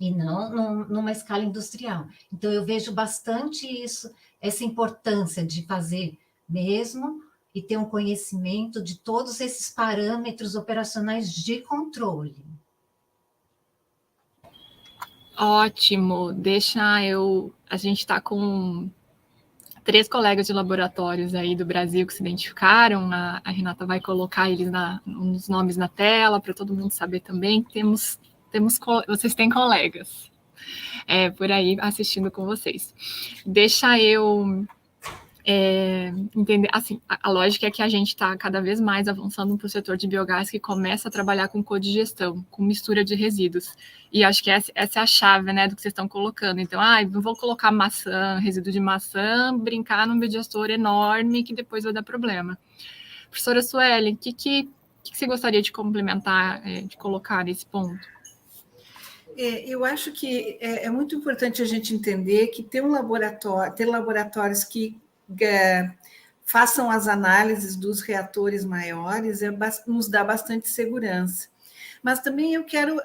não numa escala industrial. Então, eu vejo bastante isso, essa importância de fazer mesmo e ter um conhecimento de todos esses parâmetros operacionais de controle. Ótimo. A gente está com 3 colegas de laboratórios aí do Brasil que se identificaram. A Renata vai colocar eles nos nomes na tela para todo mundo saber também. Vocês têm colegas por aí assistindo com vocês. Deixa eu entender, assim, a lógica é que a gente está cada vez mais avançando para o setor de biogás que começa a trabalhar com codigestão, com mistura de resíduos. E acho que essa é a chave, né, do que vocês estão colocando. Então, não vou colocar maçã, resíduo de maçã, brincar num biodigestor enorme que depois vai dar problema. Professora Suelen, o que você gostaria de complementar, de colocar nesse ponto? Eu acho que é muito importante a gente entender que ter laboratórios que façam as análises dos reatores maiores nos dá bastante segurança. Mas também eu quero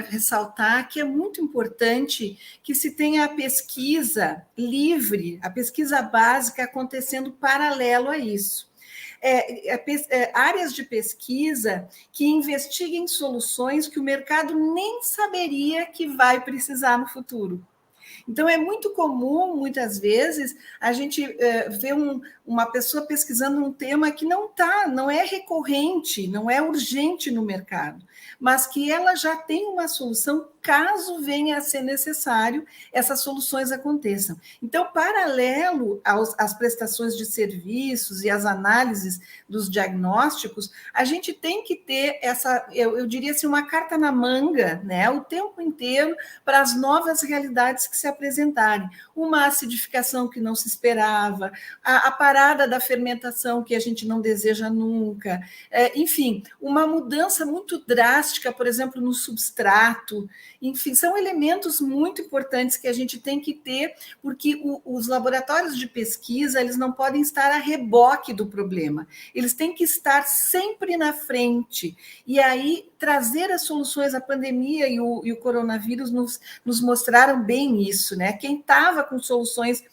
ressaltar que é muito importante que se tenha a pesquisa livre, a pesquisa básica acontecendo paralelo a isso. Áreas de pesquisa que investiguem soluções que o mercado nem saberia que vai precisar no futuro. Então, é muito comum, muitas vezes, a gente ver uma pessoa pesquisando um tema que não é recorrente, não é urgente no mercado, mas que ela já tem uma solução caso venha a ser necessário essas soluções aconteçam. Então, paralelo às prestações de serviços e às análises dos diagnósticos, a gente tem que ter eu diria assim, uma carta na manga, né, o tempo inteiro para as novas realidades que se apresentarem. Uma acidificação que não se esperava, a parada da fermentação que a gente não deseja nunca, enfim, uma mudança muito drástica, por exemplo, no substrato. Enfim, são elementos muito importantes que a gente tem que ter, porque os laboratórios de pesquisa, eles não podem estar a reboque do problema, eles têm que estar sempre na frente, e aí trazer as soluções. A pandemia e o coronavírus nos mostraram bem isso, né? Quem estava com soluções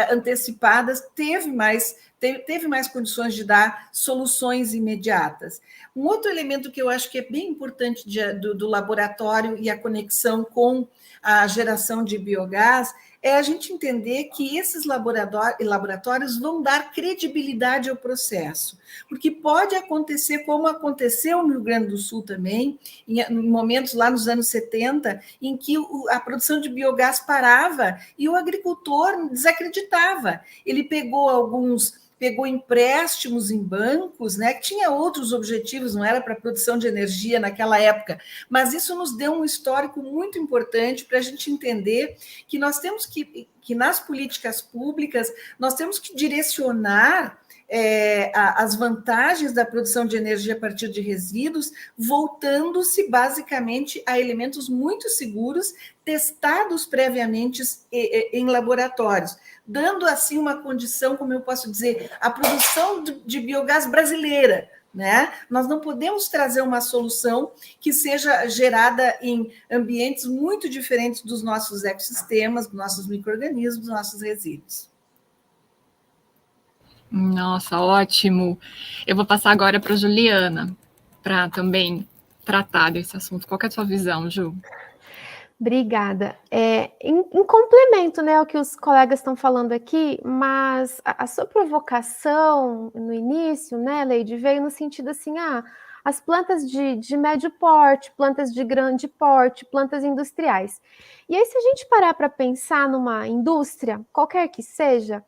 antecipadas teve mais condições de dar soluções imediatas. Um outro elemento que eu acho que é bem importante do laboratório e a conexão com a geração de biogás é a gente entender que esses laboratórios vão dar credibilidade ao processo, porque pode acontecer como aconteceu no Rio Grande do Sul também, em momentos lá nos anos 70, em que a produção de biogás parava e o agricultor desacreditava. Ele pegou empréstimos em bancos, né, que tinha outros objetivos, não era para a produção de energia naquela época, mas isso nos deu um histórico muito importante para a gente entender que nós temos que nas políticas públicas, nós temos que direcionar as vantagens da produção de energia a partir de resíduos, voltando-se basicamente a elementos muito seguros, testados previamente em laboratórios, dando assim uma condição, como eu posso dizer, a produção de biogás brasileira, né? Nós não podemos trazer uma solução que seja gerada em ambientes muito diferentes dos nossos ecossistemas, dos nossos micro-organismos, dos nossos resíduos. Nossa, ótimo. Eu vou passar agora para a Juliana, para também tratar desse assunto. Qual que é a sua visão, Ju? Obrigada. Em complemento, né, ao que os colegas estão falando aqui, mas a sua provocação no início, né, Leide, veio no sentido assim, as plantas de médio porte, plantas de grande porte, plantas industriais. E aí, se a gente parar para pensar numa indústria, qualquer que seja,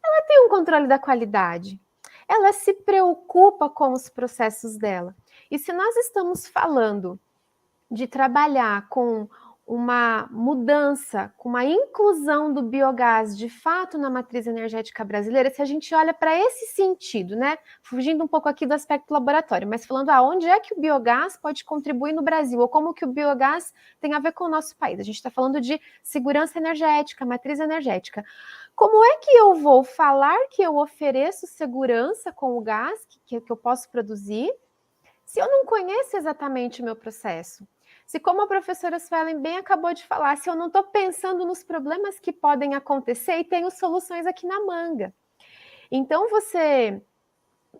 ela tem um controle da qualidade, ela se preocupa com os processos dela. E se nós estamos falando de trabalhar com uma mudança, com uma inclusão do biogás de fato na matriz energética brasileira, se a gente olha para esse sentido, né? Fugindo um pouco aqui do aspecto laboratório, mas falando onde é que o biogás pode contribuir no Brasil, ou como que o biogás tem a ver com o nosso país. A gente está falando de segurança energética, matriz energética. Como é que eu vou falar que eu ofereço segurança com o gás que eu posso produzir, se eu não conheço exatamente o meu processo? Se, como a professora Suelen bem acabou de falar, se eu não estou pensando nos problemas que podem acontecer e tenho soluções aqui na manga. Então, você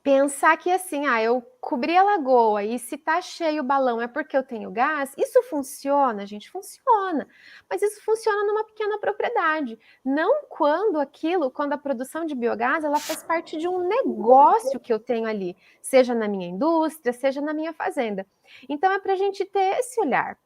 pensar que assim, eu cobri a lagoa e se está cheio o balão é porque eu tenho gás, isso funciona, gente? Funciona. Mas isso funciona numa pequena propriedade. Não quando a produção de biogás, ela faz parte de um negócio que eu tenho ali, seja na minha indústria, seja na minha fazenda. Então, é para a gente ter esse olhar.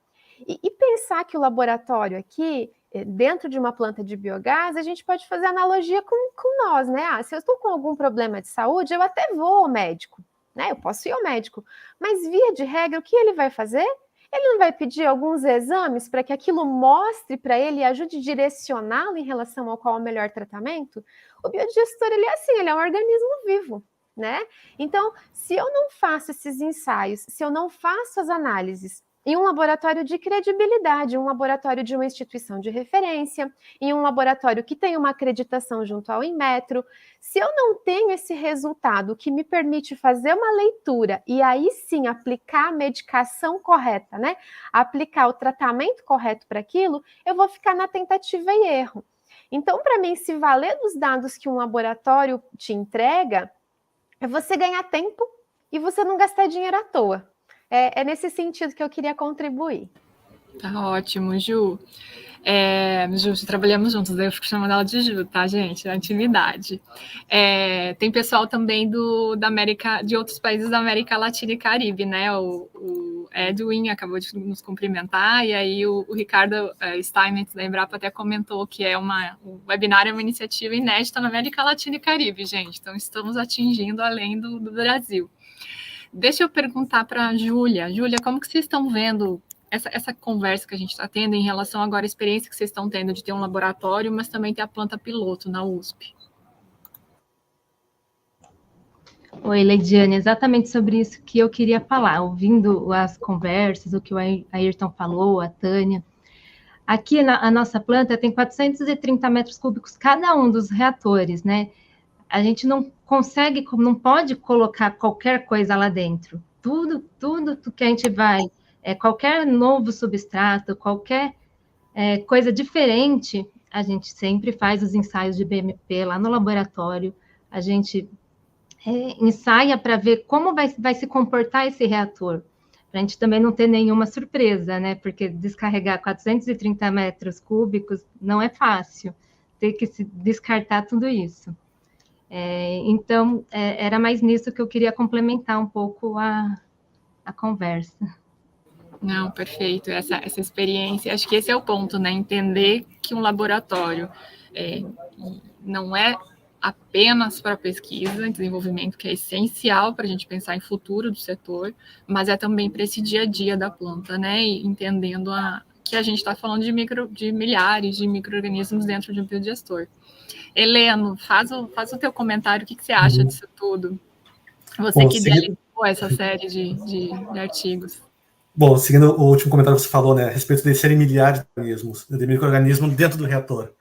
E pensar que o laboratório aqui, dentro de uma planta de biogás, a gente pode fazer analogia com nós, né? Se eu estou com algum problema de saúde, eu até vou ao médico, né? Eu posso ir ao médico, mas via de regra, o que ele vai fazer? Ele não vai pedir alguns exames para que aquilo mostre para ele e ajude a direcioná-lo em relação ao qual é o melhor tratamento? O biodigestor, ele é assim, ele é um organismo vivo, né? Então, se eu não faço esses ensaios, se eu não faço as análises em um laboratório de credibilidade, um laboratório de uma instituição de referência, em um laboratório que tem uma acreditação junto ao Inmetro, se eu não tenho esse resultado que me permite fazer uma leitura e aí sim aplicar a medicação correta, né? Aplicar o tratamento correto para aquilo, eu vou ficar na tentativa e erro. Então, para mim, se valer dos dados que um laboratório te entrega, é você ganhar tempo e você não gastar dinheiro à toa. É nesse sentido que eu queria contribuir. Tá ótimo, Ju. Ju, trabalhamos juntos, daí eu fico chamando ela de Ju, tá, gente? É intimidade. Tem pessoal também de outros países da América Latina e Caribe, né? O Edwin acabou de nos cumprimentar, e aí o Ricardo Steinmetz da Embrapa até comentou que o webinar é uma iniciativa inédita na América Latina e Caribe, gente. Então, estamos atingindo além do Brasil. Deixa eu perguntar para a Júlia. Júlia, como que vocês estão vendo essa conversa que a gente está tendo em relação agora à experiência que vocês estão tendo de ter um laboratório, mas também ter a planta piloto na USP? Oi, Leidiane, exatamente sobre isso que eu queria falar, ouvindo as conversas, o que o Ayrton falou, a Tânia. Aqui a nossa planta tem 430 metros cúbicos cada um dos reatores, né? A gente não pode colocar qualquer coisa lá dentro. Tudo que a gente vai, qualquer novo substrato, qualquer coisa diferente, a gente sempre faz os ensaios de BMP lá no laboratório, a gente ensaia para ver como vai se comportar esse reator, para a gente também não ter nenhuma surpresa, né? Porque descarregar 430 metros cúbicos não é fácil, ter que se descartar tudo isso. Então, era mais nisso que eu queria complementar um pouco a conversa. Não, perfeito. Essa experiência, acho que esse é o ponto, né? Entender que um laboratório não é apenas para pesquisa e desenvolvimento, que é essencial para a gente pensar em futuro do setor, mas é também para esse dia a dia da planta, né? E entendendo que a gente está falando de milhares de micro-organismos dentro de um biodigestor. Heleno, faz o teu comentário, o que você acha disso tudo? Você que idealizou essa série de artigos. Bom, seguindo o último comentário que você falou, né, a respeito de serem milhares de micro-organismos dentro do reator.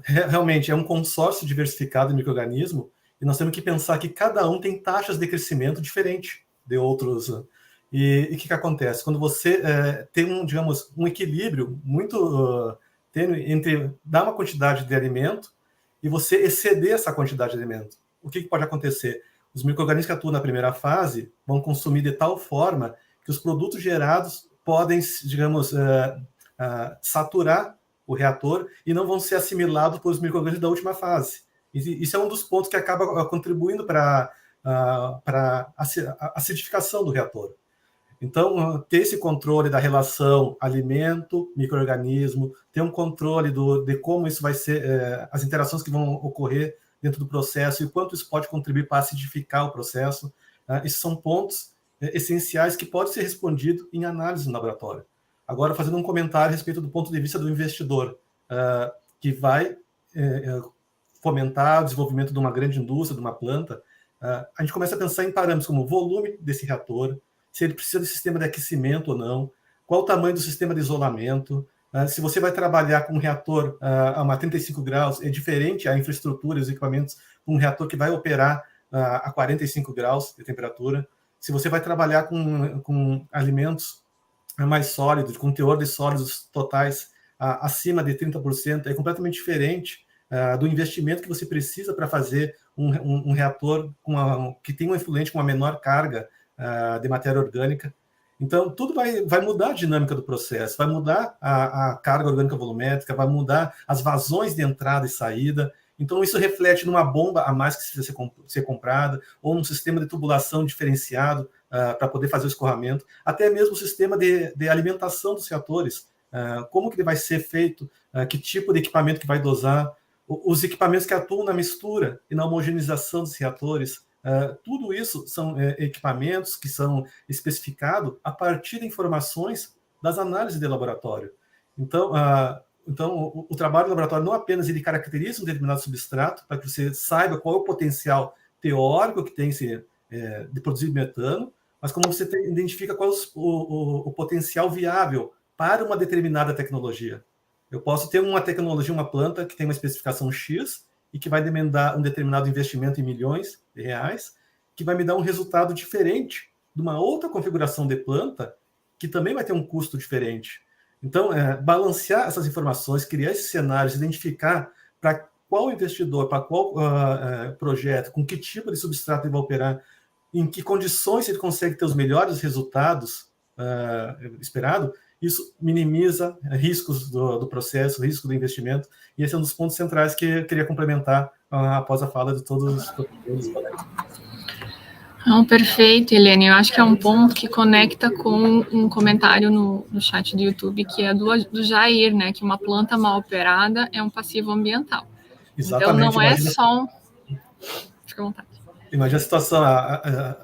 Realmente, é um consórcio diversificado de micro-organismos, e nós temos que pensar que cada um tem taxas de crescimento diferentes de outros. E o que acontece? Quando você tem um equilíbrio muito tênue entre dar uma quantidade de alimento e você exceder essa quantidade de alimento. O que pode acontecer? Os micro-organismos que atuam na primeira fase vão consumir de tal forma que os produtos gerados podem, digamos, saturar o reator e não vão ser assimilados pelos micro-organismos da última fase. Isso é um dos pontos que acaba contribuindo para a acidificação do reator. Então, ter esse controle da relação alimento, micro-organismo, ter um controle de como isso vai ser, as interações que vão ocorrer dentro do processo e quanto isso pode contribuir para acidificar o processo, esses são pontos essenciais que podem ser respondidos em análise no laboratório. Agora, fazendo um comentário a respeito do ponto de vista do investidor, que vai fomentar o desenvolvimento de uma grande indústria, de uma planta, a gente começa a pensar em parâmetros como o volume desse reator, se ele precisa de sistema de aquecimento ou não, qual o tamanho do sistema de isolamento, se você vai trabalhar com um reator a 35 graus, é diferente a infraestrutura e os equipamentos com um reator que vai operar a 45 graus de temperatura. Se você vai trabalhar com alimentos mais sólidos, com teor de sólidos totais acima de 30%, é completamente diferente do investimento que você precisa para fazer um reator que tem um efluente com uma menor carga de matéria orgânica. Então, tudo vai mudar a dinâmica do processo, vai mudar a carga orgânica volumétrica, vai mudar as vazões de entrada e saída. Então, isso reflete numa bomba a mais que precisa ser comprada, ou num sistema de tubulação diferenciado para poder fazer o escoamento, até mesmo o sistema de alimentação dos reatores. como que ele vai ser feito, que tipo de equipamento que vai dosar, os equipamentos que atuam na mistura e na homogeneização dos reatores, tudo isso são equipamentos que são especificados a partir de informações das análises de laboratório. Então, o trabalho do laboratório não apenas ele caracteriza um determinado substrato para que você saiba qual é o potencial teórico que tem de produzir metano, mas como você identifica qual é o potencial viável para uma determinada tecnologia. Eu posso ter uma tecnologia, uma planta que tem uma especificação X e que vai demandar um determinado investimento em milhões de reais, que vai me dar um resultado diferente de uma outra configuração de planta que também vai ter um custo diferente. Então, balancear essas informações, criar esses cenários, identificar para qual investidor, para qual projeto, com que tipo de substrato ele vai operar, em que condições ele consegue ter os melhores resultados esperados, isso minimiza riscos do processo, risco do investimento, e esse é um dos pontos centrais que eu queria complementar após a fala de todos os colegas. Perfeito, Helene. Eu acho que é um ponto que conecta com um comentário no chat do YouTube, que é do Jair, né? Que uma planta mal operada é um passivo ambiental. Exatamente. Então, não é só... Fica à vontade. Imagina a situação,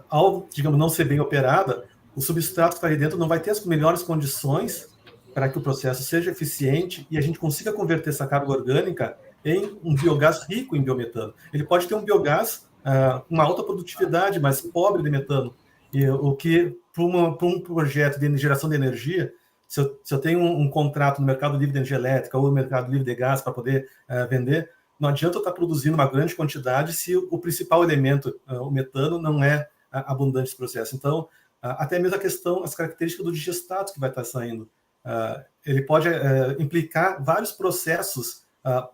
ao, digamos, não ser bem operada, o substrato que está ali dentro não vai ter as melhores condições para que o processo seja eficiente e a gente consiga converter essa carga orgânica em um biogás rico em biometano. Ele pode ter um biogás uma alta produtividade, mas pobre de metano. E o que, para um projeto de geração de energia, se eu tenho um contrato no mercado livre de energia elétrica ou no mercado livre de gás para poder vender, não adianta eu estar produzindo uma grande quantidade se o principal elemento, o metano, não é abundante nesse processo. Então, até mesmo a questão, as características do digestato que vai estar saindo, ele pode implicar vários processos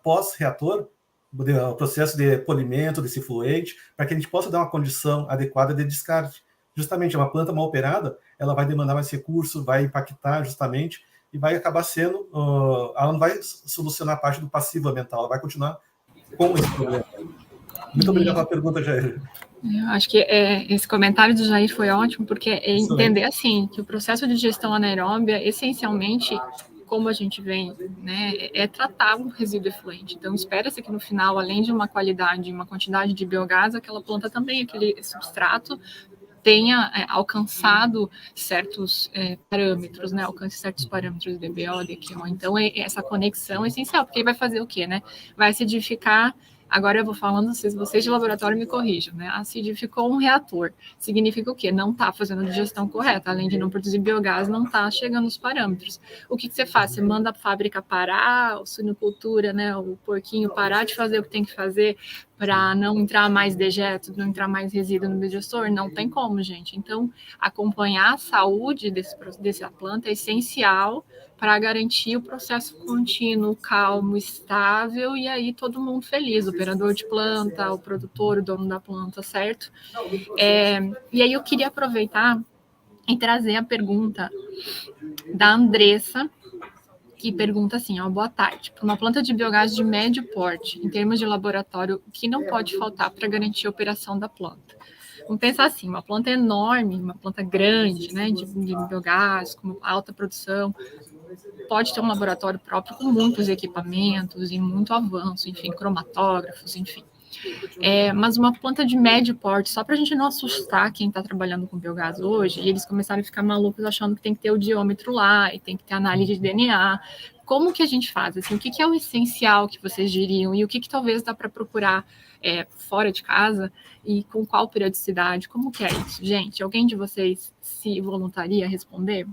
pós-reator, o processo de polimento, de cifluente, para que a gente possa dar uma condição adequada de descarte. Justamente, uma planta mal operada, ela vai demandar mais recurso, vai impactar justamente, e vai acabar sendo, ela não vai solucionar a parte do passivo ambiental, ela vai continuar com esse problema. Muito obrigado pela pergunta, Jair. Eu acho que esse comentário do Jair foi ótimo, porque é entender assim, que o processo de digestão anaeróbia, essencialmente, como a gente vem, né, é tratar o resíduo efluente. Então, espera-se que no final, além de uma qualidade, uma quantidade de biogás, aquela planta também, aquele substrato, tenha alcançado certos parâmetros, né? Alcance certos parâmetros de DBO, DQO. Então, essa conexão é essencial, porque vai fazer o quê, né? Vai acidificar. Agora eu vou falando, vocês de laboratório me corrijam, né? Acidificou um reator. Significa o quê? Não está fazendo a digestão correta. Além de não produzir biogás, não está chegando os parâmetros. O que você faz? Você manda a fábrica parar, a suinocultura, né? O porquinho parar de fazer o que tem que fazer para não entrar mais dejeto, não entrar mais resíduo no digestor? Não tem como, gente. Então, acompanhar a saúde dessa planta é essencial para garantir o processo contínuo, calmo, estável, e aí todo mundo feliz, o operador de planta, o produtor, o dono da planta, certo? E aí eu queria aproveitar e trazer a pergunta da Andressa, que pergunta assim, boa tarde, para uma planta de biogás de médio porte, em termos de laboratório, o que não pode faltar para garantir a operação da planta? Vamos pensar assim, uma planta enorme, uma planta grande, né, de biogás, com alta produção, pode ter um laboratório próprio com muitos equipamentos e muito avanço, enfim, cromatógrafos, enfim. Mas uma planta de médio porte, só para a gente não assustar quem está trabalhando com biogás hoje, e eles começaram a ficar malucos achando que tem que ter o diômetro lá, e tem que ter análise de DNA. Como que a gente faz? Assim, o que é o essencial que vocês diriam? E o que talvez dá para procurar fora de casa? E com qual periodicidade? Como que é isso? Gente, alguém de vocês se voluntaria a responder?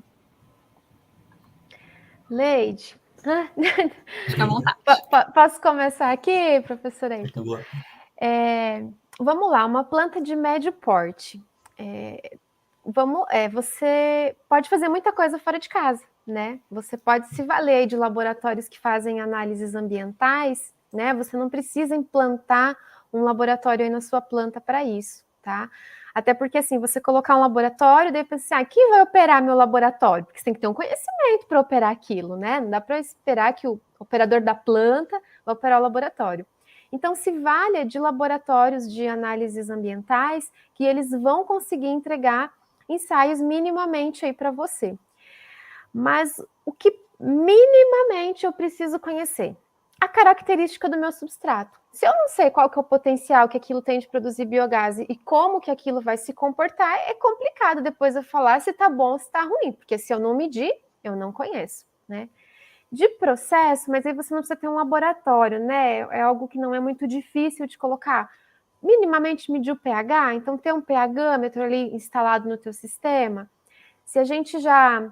Leide. Fica à vontade. Posso começar aqui, professora Ayrton? Vamos lá, uma planta de médio porte. Você pode fazer muita coisa fora de casa, né? Você pode se valer de laboratórios que fazem análises ambientais, né? Você não precisa implantar um laboratório aí na sua planta para isso, tá? Até porque, assim, você colocar um laboratório, daí pensa assim, quem vai operar meu laboratório? Porque você tem que ter um conhecimento para operar aquilo, né? Não dá para esperar que o operador da planta vai operar o laboratório. Então, se valha de laboratórios de análises ambientais que eles vão conseguir entregar ensaios minimamente aí para você. Mas minimamente eu preciso conhecer a característica do meu substrato. Se eu não sei qual que é o potencial que aquilo tem de produzir biogás e como que aquilo vai se comportar, é complicado depois eu falar se está bom ou se está ruim, porque se eu não medir, eu não conheço, né? De processo, mas aí você não precisa ter um laboratório, né? É algo que não é muito difícil de colocar. Minimamente medir o pH, então ter um pH-metro ali instalado no teu sistema. Se a gente já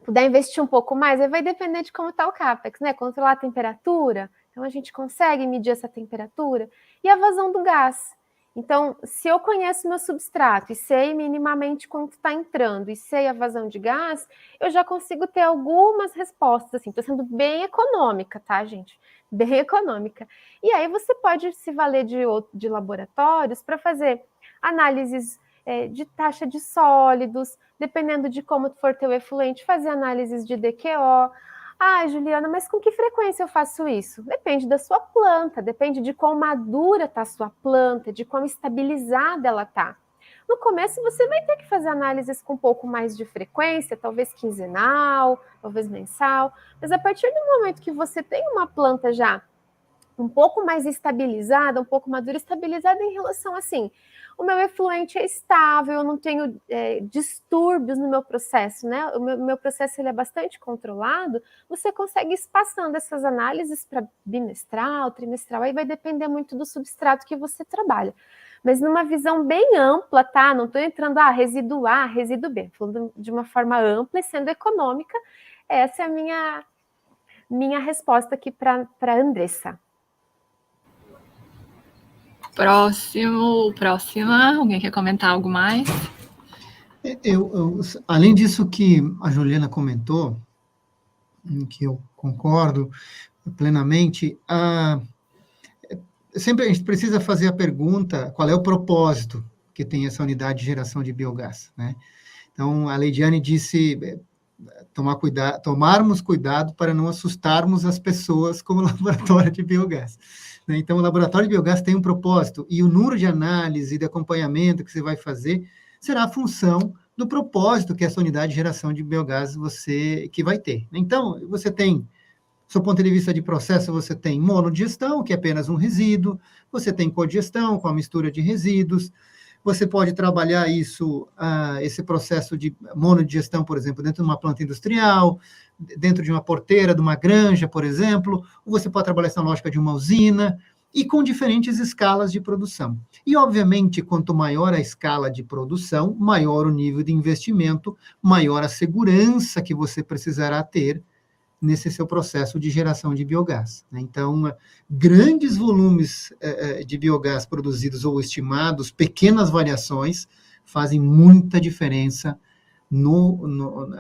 puder investir um pouco mais, aí vai depender de como está o CAPEX, né? Controlar a temperatura, então a gente consegue medir essa temperatura, e a vazão do gás. Então, se eu conheço meu substrato e sei minimamente quanto está entrando e sei a vazão de gás, eu já consigo ter algumas respostas, assim, estou sendo bem econômica, tá, gente? Bem econômica. E aí você pode se valer de laboratórios para fazer análises de taxa de sólidos, dependendo de como for teu efluente, fazer análises de DQO. Ah, Juliana, mas com que frequência eu faço isso? Depende da sua planta, depende de quão madura está a sua planta, de quão estabilizada ela está. No começo você vai ter que fazer análises com um pouco mais de frequência, talvez quinzenal, talvez mensal, mas a partir do momento que você tem uma planta já um pouco mais estabilizada, um pouco madura, estabilizada em relação assim, o meu efluente é estável, eu não tenho distúrbios no meu processo, né? O meu processo ele é bastante controlado, você consegue ir espaçando essas análises para bimestral, trimestral, aí vai depender muito do substrato que você trabalha. Mas numa visão bem ampla, tá? Não estou entrando, resíduo A, resíduo B, falando de uma forma ampla e sendo econômica, essa é a minha resposta aqui para a Andressa. Próxima. Alguém quer comentar algo mais? Além disso que a Juliana comentou, que eu concordo plenamente, sempre a gente precisa fazer a pergunta, qual é o propósito que tem essa unidade de geração de biogás, né? Então, a Leidiane disse tomarmos cuidado para não assustarmos as pessoas como laboratório de biogás. Então, o laboratório de biogás tem um propósito, e o número de análise e de acompanhamento que você vai fazer será a função do propósito que essa unidade de geração de biogás que vai ter. Então, você tem, do seu ponto de vista de processo, você tem monodigestão, que é apenas um resíduo, você tem codigestão, com a mistura de resíduos, você pode trabalhar esse processo de monodigestão, por exemplo, dentro de uma planta industrial, dentro de uma porteira, de uma granja, por exemplo, ou você pode trabalhar essa lógica de uma usina, e com diferentes escalas de produção. E, obviamente, quanto maior a escala de produção, maior o nível de investimento, maior a segurança que você precisará ter nesse seu processo de geração de biogás. Então, grandes volumes de biogás produzidos ou estimados, pequenas variações, fazem muita diferença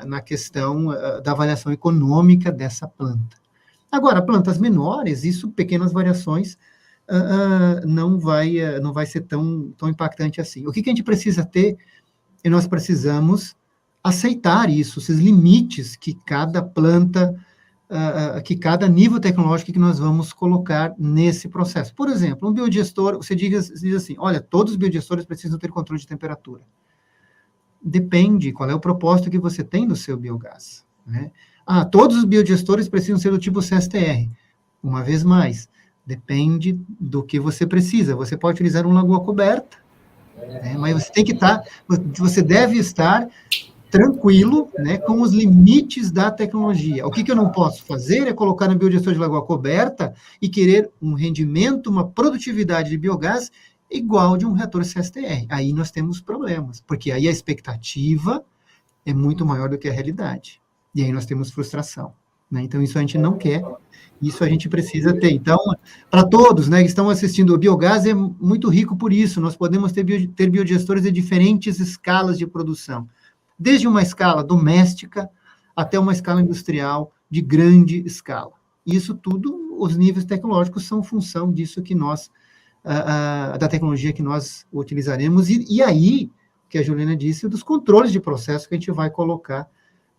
na questão da avaliação econômica dessa planta. Agora, plantas menores, pequenas variações, não vai ser tão impactante assim. O que a gente precisa ter? E nós precisamos aceitar isso, esses limites que cada planta, que cada nível tecnológico que nós vamos colocar nesse processo. Por exemplo, um biodigestor, você diz assim, olha, todos os biodigestores precisam ter controle de temperatura. Depende qual é o propósito que você tem do seu biogás, né? Todos os biodigestores precisam ser do tipo CSTR. Uma vez mais, depende do que você precisa. Você pode utilizar uma lagoa coberta, né? Mas você deve estar tranquilo, né, com os limites da tecnologia. O que eu não posso fazer é colocar no biodigestor de lagoa coberta e querer um rendimento, uma produtividade de biogás igual de um reator CSTR. Aí nós temos problemas, porque aí a expectativa é muito maior do que a realidade. E aí nós temos frustração, né? Então, isso a gente não quer, isso a gente precisa ter. Então, para todos, né, que estão assistindo, o biogás é muito rico por isso. Nós podemos ter biodigestores de diferentes escalas de produção, desde uma escala doméstica até uma escala industrial de grande escala. Isso tudo, os níveis tecnológicos são função disso que nós, da tecnologia que nós utilizaremos, e aí, que a Juliana disse, dos controles de processo que a gente vai colocar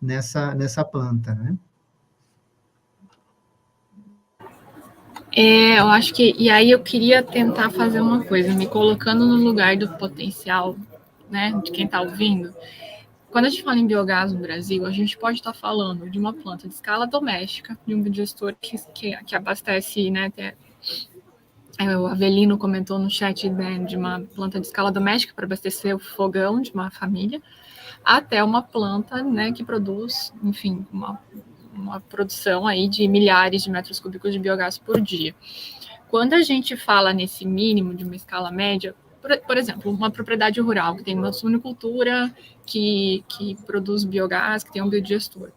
nessa planta, né? Eu acho que, e aí eu queria tentar fazer uma coisa, me colocando no lugar do potencial, né, de quem está ouvindo. quando a gente fala em biogás no Brasil, a gente pode estar falando de uma planta de escala doméstica, de um biodigestor que abastece, né, o Avelino comentou no chat, né, de uma planta de escala doméstica para abastecer o fogão de uma família, até uma planta, né, que produz, enfim, uma produção aí de milhares de metros cúbicos de biogás por dia. Quando a gente fala nesse mínimo de uma escala média, por exemplo, uma propriedade rural que tem uma suinicultura que produz biogás, que tem um biodigestor,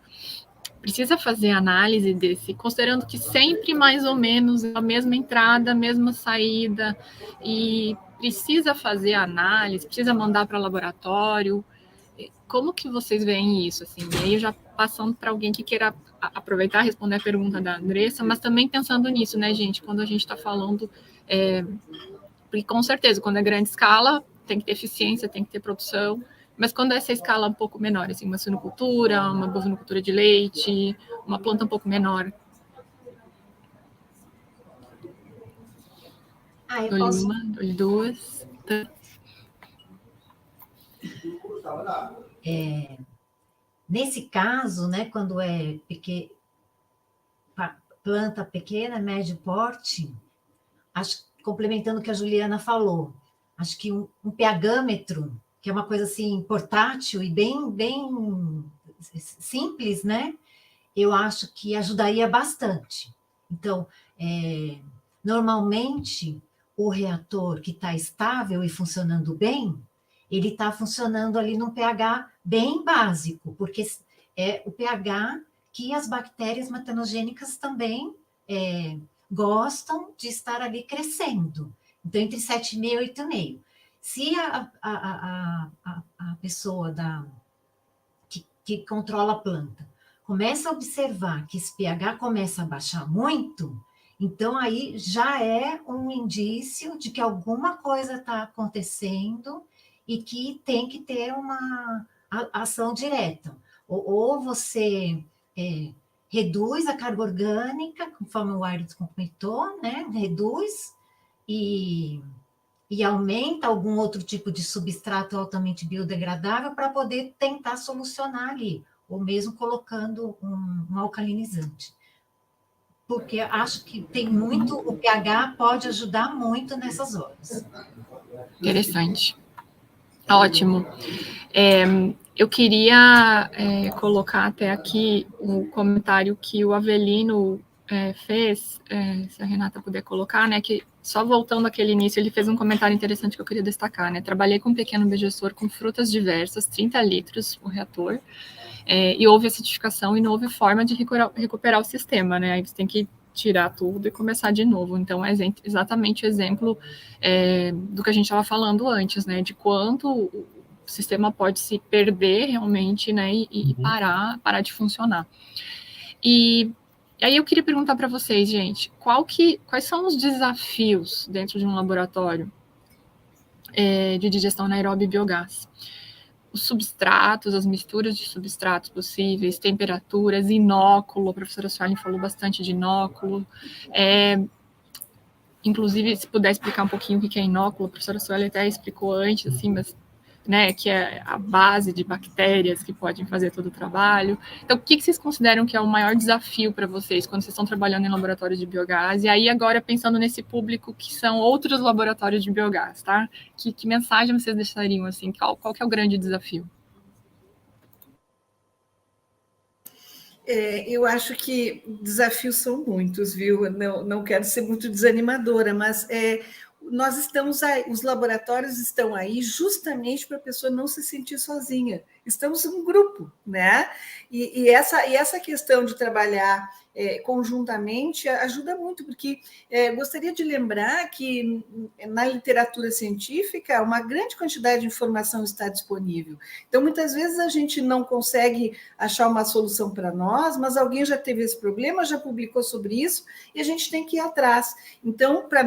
precisa fazer análise desse, considerando que sempre mais ou menos a mesma entrada, a mesma saída, e precisa fazer análise, precisa mandar para laboratório. Como que vocês veem isso? Assim? E aí, já passando para alguém que queira aproveitar e responder a pergunta da Andressa, mas também pensando nisso, né, gente? Quando a gente está falando... porque, com certeza, quando é grande escala, tem que ter eficiência, tem que ter produção, mas quando essa escala é um pouco menor, assim, uma suinocultura, uma bovinocultura de leite, uma planta um pouco menor. Eu posso... Uma, duas... Nesse caso, né, quando é planta pequena, médio porte, complementando o que a Juliana falou, acho que um pH-metro, que é uma coisa assim portátil e bem simples, né? Eu acho que ajudaria bastante. Então, normalmente, o reator que está estável e funcionando bem, ele está funcionando ali num pH bem básico, porque é o pH que as bactérias metanogênicas também gostam de estar ali crescendo. Então, entre 7,5 e 8,5. Se a pessoa que controla a planta começa a observar que esse pH começa a baixar muito, então aí já é um indício de que alguma coisa está acontecendo e que tem que ter uma ação direta. Ou você reduz a carga orgânica, conforme o Aires comentou, né? Reduz e aumenta algum outro tipo de substrato altamente biodegradável para poder tentar solucionar ali, ou mesmo colocando um alcalinizante. Porque acho que tem muito, o pH pode ajudar muito nessas horas. Interessante. Ótimo. Eu queria colocar até aqui um comentário que o Avelino fez, se a Renata puder colocar, né, que só voltando àquele início, ele fez um comentário interessante que eu queria destacar, né, trabalhei com um pequeno biodigestor com frutas diversas, 30 litros o reator, e houve acidificação e não houve forma de recuperar o sistema, né, aí você tem que tirar tudo e começar de novo. Então, é exatamente o exemplo do que a gente estava falando antes, né, de quanto o sistema pode se perder realmente, né, e parar de funcionar. E aí eu queria perguntar para vocês, gente, quais são os desafios dentro de um laboratório de digestão anaeróbia e biogás? Os substratos, as misturas de substratos possíveis, temperaturas, inóculo, a professora Suelen falou bastante de inóculo, inclusive, se puder explicar um pouquinho o que é inóculo, a professora Suelen até explicou antes, assim, mas, né, que é a base de bactérias que podem fazer todo o trabalho. Então, o que vocês consideram que é o maior desafio para vocês quando vocês estão trabalhando em laboratórios de biogás? E aí, agora, pensando nesse público que são outros laboratórios de biogás, tá? Que mensagem vocês deixariam, assim? Qual que é o grande desafio? Eu acho que desafios são muitos, viu? Não quero ser muito desanimadora, mas nós estamos aí, os laboratórios estão aí justamente para a pessoa não se sentir sozinha. Estamos em um grupo, né? E essa questão de trabalhar conjuntamente ajuda muito, porque gostaria de lembrar que na literatura científica uma grande quantidade de informação está disponível. Então, muitas vezes a gente não consegue achar uma solução para nós, mas alguém já teve esse problema, já publicou sobre isso, e a gente tem que ir atrás. Então, para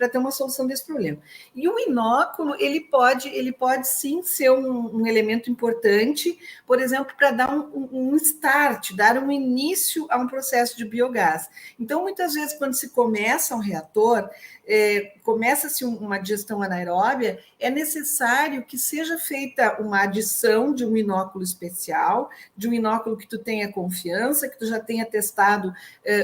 ter uma solução desse problema. E o inóculo, ele pode sim ser um elemento importante importante, por exemplo, para dar um start, dar um início a um processo de biogás. Então, muitas vezes, quando se começa um reator, começa-se uma digestão anaeróbia, é necessário que seja feita uma adição de um inóculo especial, de um inóculo que tu tenha confiança, que tu já tenha testado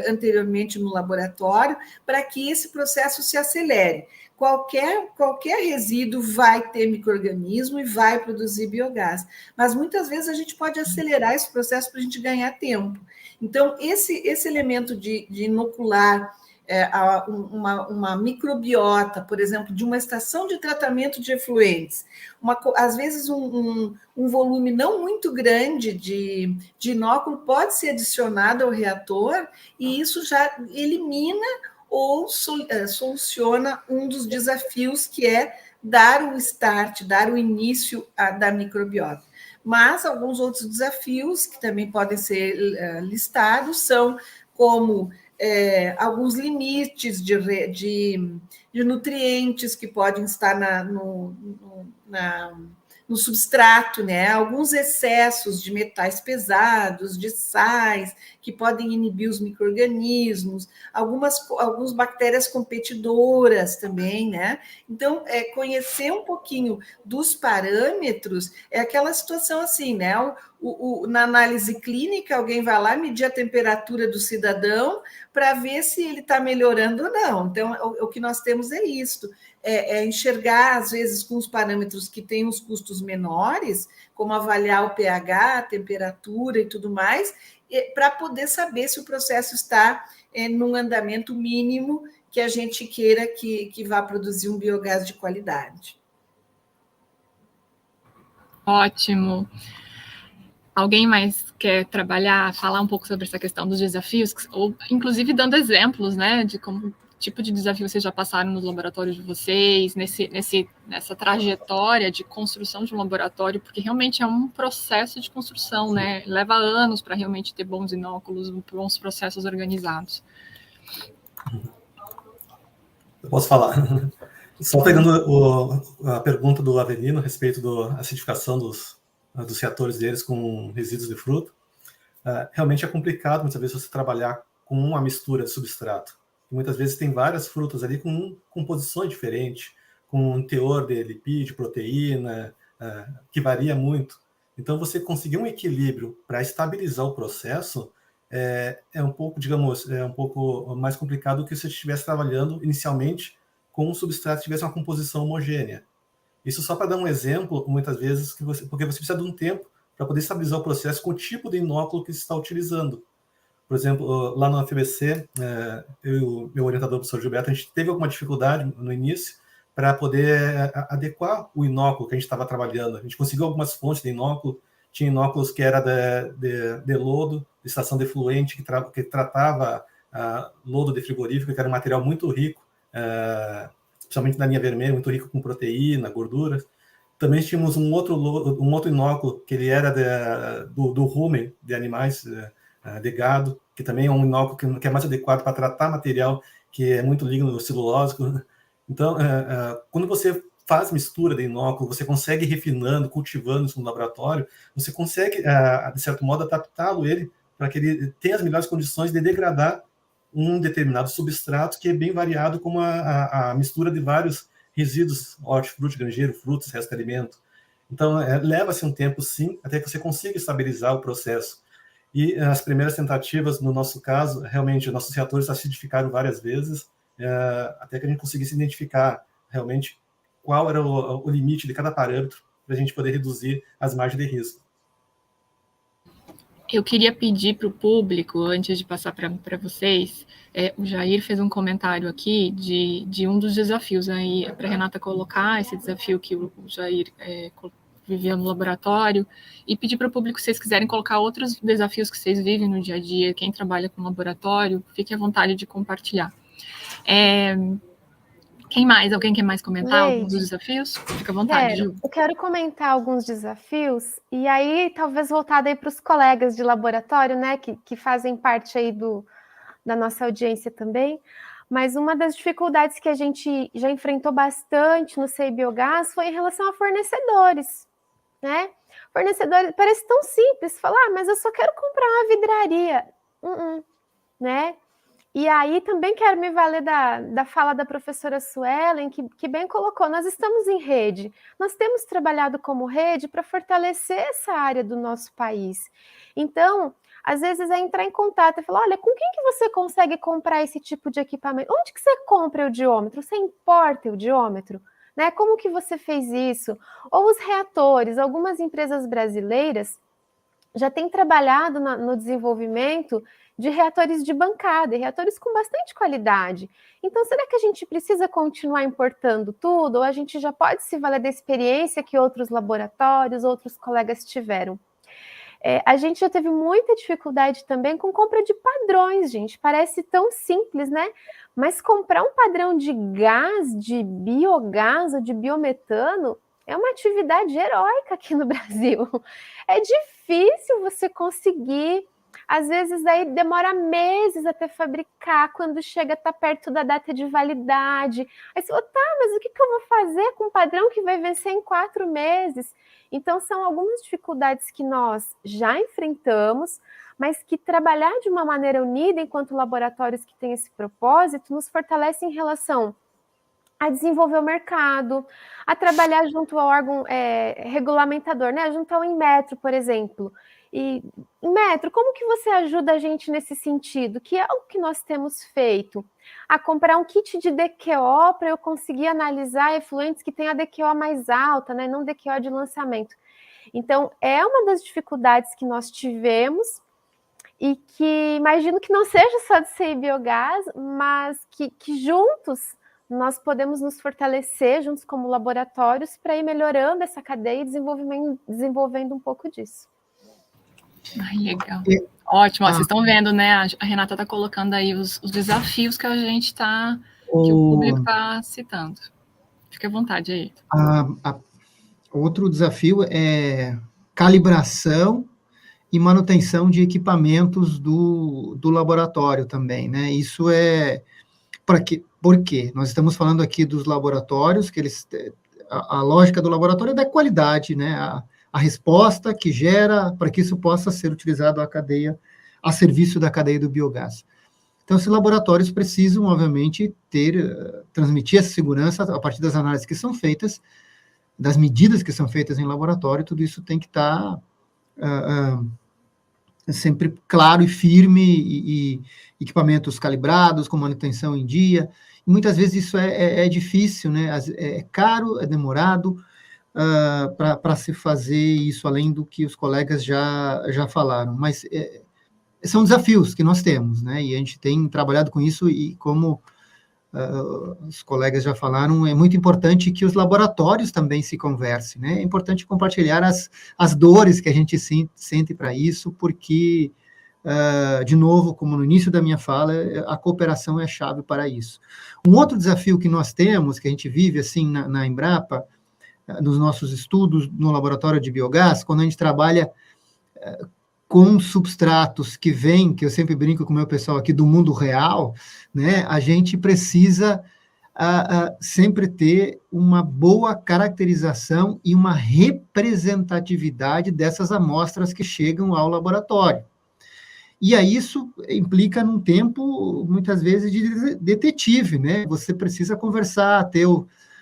anteriormente no laboratório, para que esse processo se acelere. Qualquer resíduo vai ter micro-organismo e vai produzir biogás, mas muitas vezes a gente pode acelerar esse processo para a gente ganhar tempo. Então, esse elemento de inocular uma microbiota, por exemplo, de uma estação de tratamento de efluentes, às vezes um volume não muito grande de inóculo pode ser adicionado ao reator, e isso já elimina ou soluciona um dos desafios, que é dar o start, dar o início da microbiota. Mas alguns outros desafios que também podem ser listados são como alguns limites de nutrientes que podem estar no substrato, né? Alguns excessos de metais pesados, de sais, que podem inibir os micro-organismos, algumas bactérias competidoras também, né? Então, conhecer um pouquinho dos parâmetros é aquela situação assim, né? Na análise clínica, alguém vai lá medir a temperatura do cidadão para ver se ele está melhorando ou não. Então, o que nós temos é isso. Enxergar, às vezes, com os parâmetros que têm os custos menores, como avaliar o pH, a temperatura e tudo mais, para poder saber se o processo está num andamento mínimo que a gente queira que vá produzir um biogás de qualidade. Ótimo. Alguém mais quer falar um pouco sobre essa questão dos desafios, ou inclusive dando exemplos, né, de como tipo de desafio vocês já passaram nos laboratórios de vocês, nessa trajetória de construção de um laboratório, porque realmente é um processo de construção, né? Leva anos para realmente ter bons inóculos, bons processos organizados. Eu posso falar. Só pegando a pergunta do Avelino a respeito da acidificação dos reatores deles com resíduos de fruta, realmente é complicado muitas vezes você trabalhar com uma mistura de substrato. Muitas vezes tem várias frutas ali com composições diferentes, com um teor de lipídio, proteína, que varia muito. Então, você conseguir um equilíbrio para estabilizar o processo é um pouco, digamos, um pouco mais complicado do que se você estivesse trabalhando inicialmente com um substrato que tivesse uma composição homogênea. Isso só para dar um exemplo, muitas vezes, porque você precisa de um tempo para poder estabilizar o processo com o tipo de inóculo que você está utilizando. Por exemplo, lá no FBC, eu e o meu orientador, o professor Gilberto, a gente teve alguma dificuldade no início para poder adequar o inóculo que a gente estava trabalhando. A gente conseguiu algumas fontes de inóculo, tinha inóculos que era de lodo, de estação de efluente, que tratava lodo de frigorífico, que era um material muito rico, principalmente na linha vermelha, muito rico com proteína, gorduras. Também tínhamos um outro inóculo, que ele era do rumen de animais, de gado, que também é um inóculo que é mais adequado para tratar material que é muito líquido celulósico. Então, quando você faz mistura de inóculo, você consegue refinando, cultivando isso no laboratório, você consegue, de certo modo, adaptá-lo para que ele tenha as melhores condições de degradar um determinado substrato que é bem variado, como a mistura de vários resíduos, hortifruti, granjeiro, frutas, resto de alimento. Então, leva-se um tempo, sim, até que você consiga estabilizar o processo. E as primeiras tentativas, no nosso caso, realmente, nossos reatores acidificaram várias vezes, até que a gente conseguisse identificar realmente qual era o limite de cada parâmetro para a gente poder reduzir as margens de risco. Eu queria pedir para o público, antes de passar para vocês, o Jair fez um comentário aqui de um dos desafios, aí para a Renata colocar esse desafio que o Jair viveu no laboratório, e pedir para o público, se vocês quiserem colocar outros desafios que vocês vivem no dia a dia, quem trabalha com laboratório, fique à vontade de compartilhar. Quem mais? Alguém quer mais comentar alguns dos desafios? Fica à vontade, Ju. Eu quero comentar alguns desafios, e aí talvez voltado aí para os colegas de laboratório, né, que fazem parte aí da nossa audiência também. Mas uma das dificuldades que a gente já enfrentou bastante no CEI Biogás foi em relação a fornecedores, né? Fornecedores, parece tão simples, falar, mas eu só quero comprar uma vidraria. Né? E aí também quero me valer da fala da professora Suelen, que bem colocou, nós estamos em rede, nós temos trabalhado como rede para fortalecer essa área do nosso país. Então, às vezes é entrar em contato e falar, olha, com quem que você consegue comprar esse tipo de equipamento? Onde que você compra o diômetro? Você importa o diômetro? Né? Como que você fez isso? Ou os reatores, algumas empresas brasileiras já têm trabalhado no desenvolvimento de reatores de bancada, e reatores com bastante qualidade. Então, será que a gente precisa continuar importando tudo, ou a gente já pode se valer da experiência que outros laboratórios, outros colegas tiveram? A gente já teve muita dificuldade também com compra de padrões, gente. Parece tão simples, né? Mas comprar um padrão de gás, de biogás ou de biometano é uma atividade heróica aqui no Brasil. É difícil você conseguir, às vezes aí demora meses até fabricar, quando chega tá perto da data de validade. Aí você fala, tá, mas o que eu vou fazer com um padrão que vai vencer em 4 meses? Então, são algumas dificuldades que nós já enfrentamos, mas que trabalhar de uma maneira unida, enquanto laboratórios que têm esse propósito, nos fortalece em relação a desenvolver o mercado, a trabalhar junto ao órgão regulamentador, né? Junto ao Inmetro, por exemplo. E, Inmetro, como que você ajuda a gente nesse sentido? Que é o que nós temos feito. A comprar um kit de DQO para eu conseguir analisar efluentes que têm a DQO mais alta, né? Não DQO de lançamento. Então, é uma das dificuldades que nós tivemos e que imagino que não seja só de CI Biogás, mas que juntos nós podemos nos fortalecer juntos como laboratórios para ir melhorando essa cadeia e desenvolvendo um pouco disso. Ai, legal. Ótimo. Ó, vocês estão vendo, né? A Renata está colocando aí os desafios que a gente está, que o público está citando. Fique à vontade aí. Outro desafio é calibração e manutenção de equipamentos do laboratório também, né? Isso é... Por quê? Nós estamos falando aqui dos laboratórios, que a lógica do laboratório é da qualidade, né? A resposta que gera para que isso possa ser utilizado a serviço da cadeia do biogás. Então, esses laboratórios precisam, obviamente, transmitir essa segurança a partir das análises que são feitas, das medidas que são feitas em laboratório, tudo isso tem que estar sempre claro e firme, e equipamentos calibrados, com manutenção em dia. E muitas vezes isso é difícil, né? É caro, é demorado para se fazer isso, além do que os colegas já falaram. Mas são desafios que nós temos, né? E a gente tem trabalhado com isso, e como os colegas já falaram, é muito importante que os laboratórios também se conversem, né? É importante compartilhar as dores que a gente sente para isso, porque, de novo, como no início da minha fala, a cooperação é a chave para isso. Um outro desafio que nós temos, que a gente vive assim na Embrapa, nos nossos estudos no laboratório de biogás, quando a gente trabalha com substratos que eu sempre brinco com o meu pessoal aqui, do mundo real, né, a gente precisa sempre ter uma boa caracterização e uma representatividade dessas amostras que chegam ao laboratório. E aí isso implica num tempo, muitas vezes, de detetive, né? Você precisa conversar, ter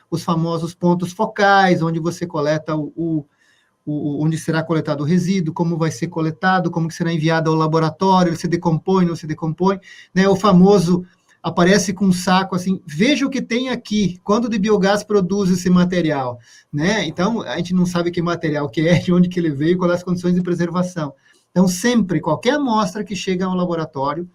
os famosos pontos focais, onde você coleta onde será coletado o resíduo, como vai ser coletado, como que será enviado ao laboratório, ele se decompõe, não se decompõe, né? O famoso aparece com um saco assim, veja o que tem aqui, quando de biogás produz esse material, né? Então, a gente não sabe que material que é, de onde que ele veio, quais as condições de preservação. Então, sempre, qualquer amostra que chega ao laboratório,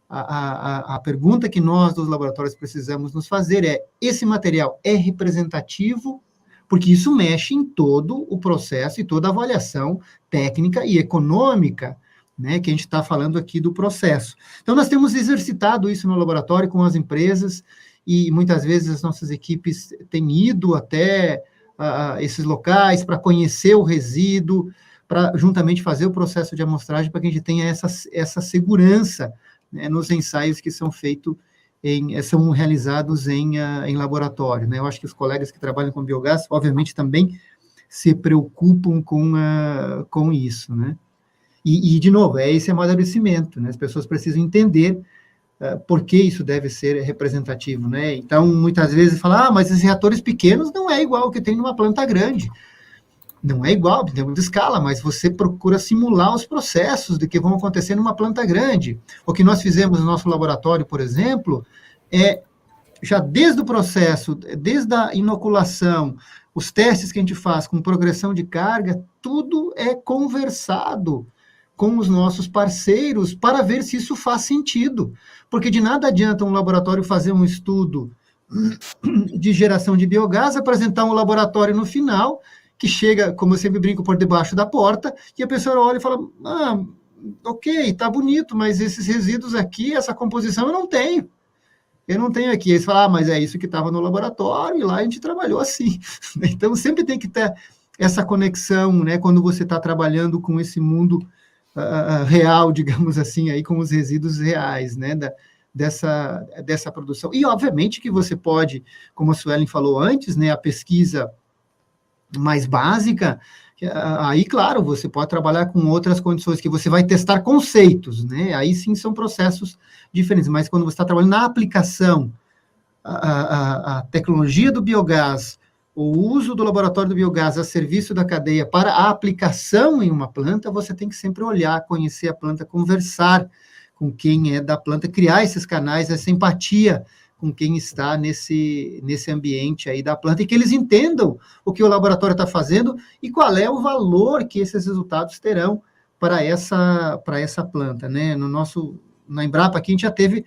a pergunta que nós dos laboratórios precisamos nos fazer é: esse material é representativo? Porque isso mexe em todo o processo e toda a avaliação técnica e econômica, né, que a gente está falando aqui do processo. Então, nós temos exercitado isso no laboratório com as empresas, e muitas vezes as nossas equipes têm ido até esses locais para conhecer o resíduo, para juntamente fazer o processo de amostragem, para que a gente tenha essa segurança, né, nos ensaios que são feitos, são realizados em laboratório, né? Eu acho que os colegas que trabalham com biogás, obviamente, também se preocupam com isso, né? E, de novo, esse amadurecimento, né? As pessoas precisam entender por que isso deve ser representativo, né? Então, muitas vezes fala, mas esses reatores pequenos não é igual o que tem numa planta grande. Não é igual, tem muita escala, mas você procura simular os processos de que vão acontecer numa planta grande. O que nós fizemos no nosso laboratório, por exemplo, já desde o processo, desde a inoculação, os testes que a gente faz com progressão de carga, tudo é conversado com os nossos parceiros para ver se isso faz sentido. Porque de nada adianta um laboratório fazer um estudo de geração de biogás, apresentar um laboratório no final, que chega, como eu sempre brinco, por debaixo da porta, e a pessoa olha e fala, ok, tá bonito, mas esses resíduos aqui, essa composição eu não tenho. Eu não tenho aqui. Aí você fala, mas é isso que estava no laboratório, e lá a gente trabalhou assim. Então, sempre tem que ter essa conexão, né, quando você está trabalhando com esse mundo real, digamos assim, aí com os resíduos reais, né, dessa produção. E, obviamente, que você pode, como a Suelen falou antes, né, a pesquisa mais básica, aí, claro, você pode trabalhar com outras condições, que você vai testar conceitos, né, aí sim são processos diferentes, mas quando você está trabalhando na aplicação, a tecnologia do biogás, o uso do laboratório do biogás a serviço da cadeia para a aplicação em uma planta, você tem que sempre olhar, conhecer a planta, conversar com quem é da planta, criar esses canais, essa empatia com quem está nesse ambiente aí da planta, e que eles entendam o que o laboratório está fazendo e qual é o valor que esses resultados terão para essa planta, né? Na Embrapa aqui a gente já teve,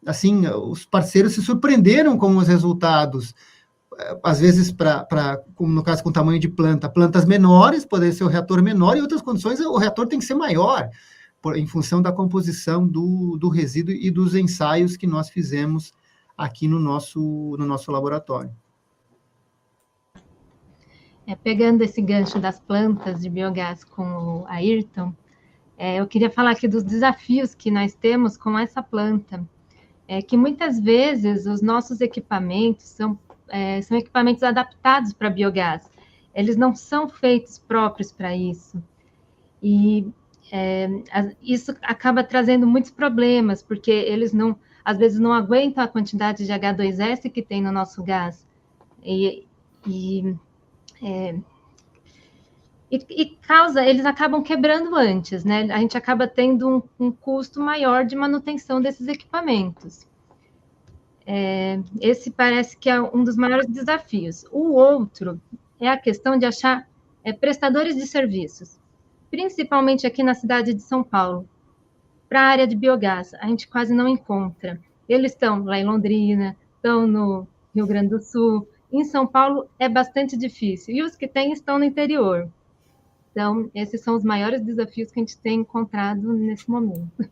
assim, os parceiros se surpreenderam com os resultados, às vezes, como no caso com tamanho de plantas menores, poderia ser o reator menor, e em outras condições o reator tem que ser maior, em função da composição do resíduo e dos ensaios que nós fizemos aqui no nosso laboratório. Pegando esse gancho das plantas de biogás com o Ayrton, eu queria falar aqui dos desafios que nós temos com essa planta, que muitas vezes os nossos equipamentos são equipamentos adaptados para biogás, eles não são feitos próprios para isso, e isso acaba trazendo muitos problemas, porque eles às vezes não aguentam a quantidade de H2S que tem no nosso gás, e eles acabam quebrando antes, né? A gente acaba tendo um custo maior de manutenção desses equipamentos. Esse parece que é um dos maiores desafios. O outro é a questão de achar prestadores de serviços, principalmente aqui na cidade de São Paulo. Para a área de biogás, a gente quase não encontra. Eles estão lá em Londrina, estão no Rio Grande do Sul. Em São Paulo é bastante difícil. E os que tem estão no interior. Então, esses são os maiores desafios que a gente tem encontrado nesse momento.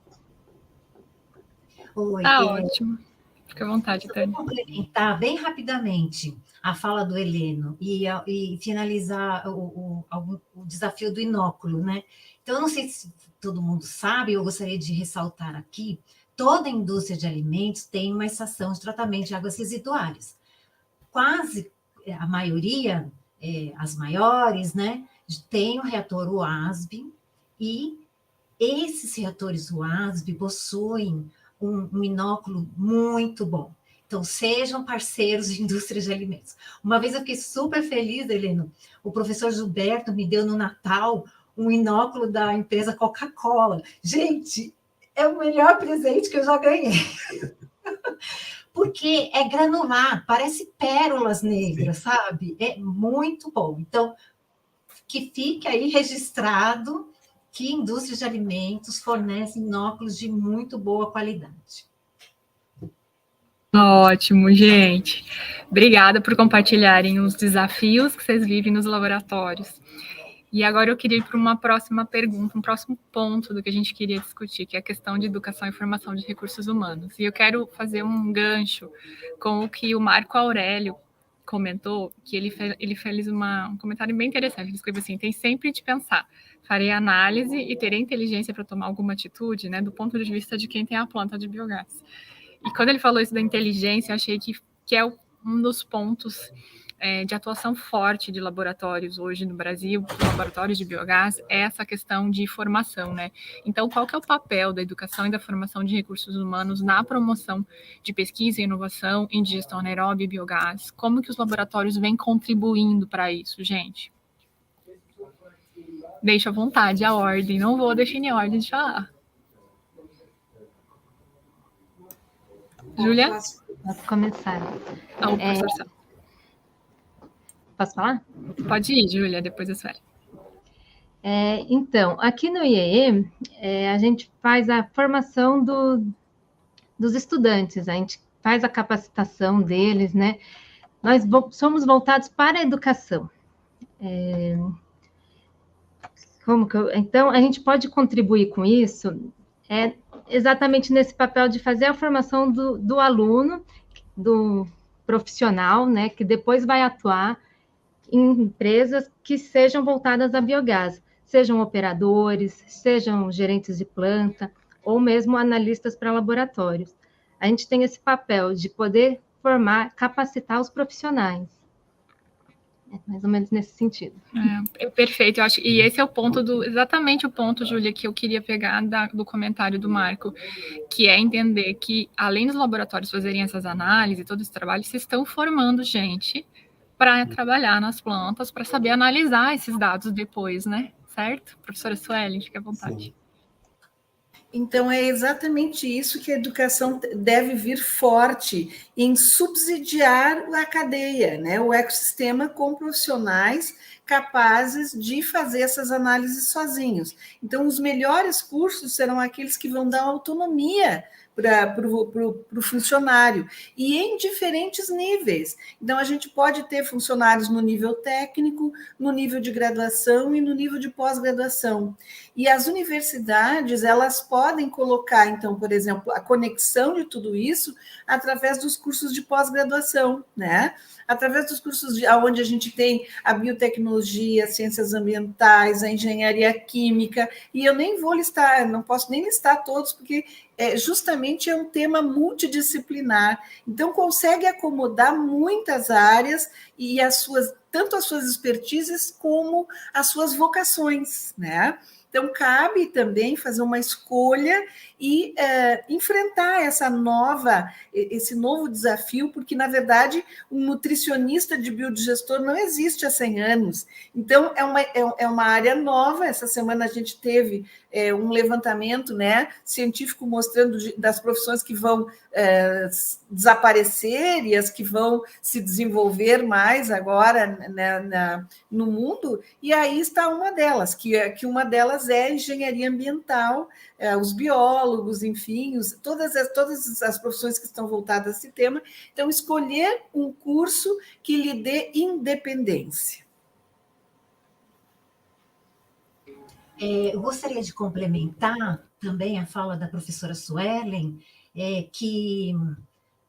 Oi, Ótimo. Fica à vontade, Tânia. Vou complementar bem rapidamente a fala do Heleno e finalizar o desafio do inóculo, né? Então, eu não sei se todo mundo sabe, eu gostaria de ressaltar aqui, toda a indústria de alimentos tem uma estação de tratamento de águas residuárias. Quase a maioria, as maiores, né, tem o reator WASB, e esses reatores WASB possuem um inóculo muito bom. Então, sejam parceiros de indústria de alimentos. Uma vez eu fiquei super feliz, Heleno, o professor Gilberto me deu no Natal um inóculo da empresa Coca-Cola. Gente, é o melhor presente que eu já ganhei. Porque é granular, parece pérolas negras, sabe? É muito bom. Então, que fique aí registrado que indústrias de alimentos fornecem inóculos de muito boa qualidade. Ótimo, gente. Obrigada por compartilharem os desafios que vocês vivem nos laboratórios. E agora eu queria ir para uma próxima pergunta, um próximo ponto do que a gente queria discutir, que é a questão de educação e formação de recursos humanos. E eu quero fazer um gancho com o que o Marco Aurélio comentou, que ele fez um comentário bem interessante. Ele escreveu assim: tem sempre de pensar, farei análise e terei inteligência para tomar alguma atitude, né, do ponto de vista de quem tem a planta de biogás. E quando ele falou isso da inteligência, eu achei que é um dos pontos de atuação forte de laboratórios hoje no Brasil, laboratórios de biogás, é essa questão de formação, né? Então, qual que é o papel da educação e da formação de recursos humanos na promoção de pesquisa e inovação em digestão anaeróbia e biogás? Como que os laboratórios vêm contribuindo para isso, gente? Deixa à vontade a ordem, não vou definir a ordem de falar. Júlia? Posso começar. O professor Sá. Posso falar? Pode ir, Júlia, depois a Sueli. Então, aqui no IEE, a gente faz a formação dos estudantes, a gente faz a capacitação deles, né? Nós somos voltados para a educação. Então, a gente pode contribuir com isso exatamente nesse papel de fazer a formação do aluno, do profissional, né? Que depois vai atuar em empresas que sejam voltadas a biogás, sejam operadores, sejam gerentes de planta, ou mesmo analistas para laboratórios. A gente tem esse papel de poder formar, capacitar os profissionais. Mais ou menos nesse sentido. Perfeito, eu acho, e esse é o ponto exatamente o ponto, Júlia, que eu queria pegar do comentário do Marco, que é entender que, além dos laboratórios fazerem essas análises, todo esse trabalho, vocês estão formando gente para trabalhar nas plantas, para saber analisar esses dados depois, né? Certo? Professora Sueli, fique à vontade. Sim. Então, é exatamente isso que a educação deve vir forte em subsidiar a cadeia, né? O ecossistema com profissionais capazes de fazer essas análises sozinhos. Então, os melhores cursos serão aqueles que vão dar autonomia para o funcionário, e em diferentes níveis. Então, a gente pode ter funcionários no nível técnico, no nível de graduação e no nível de pós-graduação. E as universidades, elas podem colocar, então, por exemplo, a conexão de tudo isso através dos cursos de pós-graduação, né? Através dos cursos onde a gente tem a biotecnologia, ciências ambientais, a engenharia química, e eu nem vou listar, não posso nem listar todos, porque justamente é um tema multidisciplinar, então consegue acomodar muitas áreas e tanto as suas expertises como as suas vocações, né? Então, cabe também fazer uma escolha e enfrentar esse novo desafio, porque, na verdade, um nutricionista de biodigestor não existe há 100 anos. Então, é uma área nova. Essa semana a gente teve um levantamento, né, científico mostrando das profissões que vão desaparecer e as que vão se desenvolver mais agora, né, no mundo, e aí está uma delas, que uma delas é a engenharia ambiental, os biólogos, enfim, todas as profissões que estão voltadas a esse tema. Então, escolher um curso que lhe dê independência. Eu gostaria de complementar também a fala da professora Suelen, que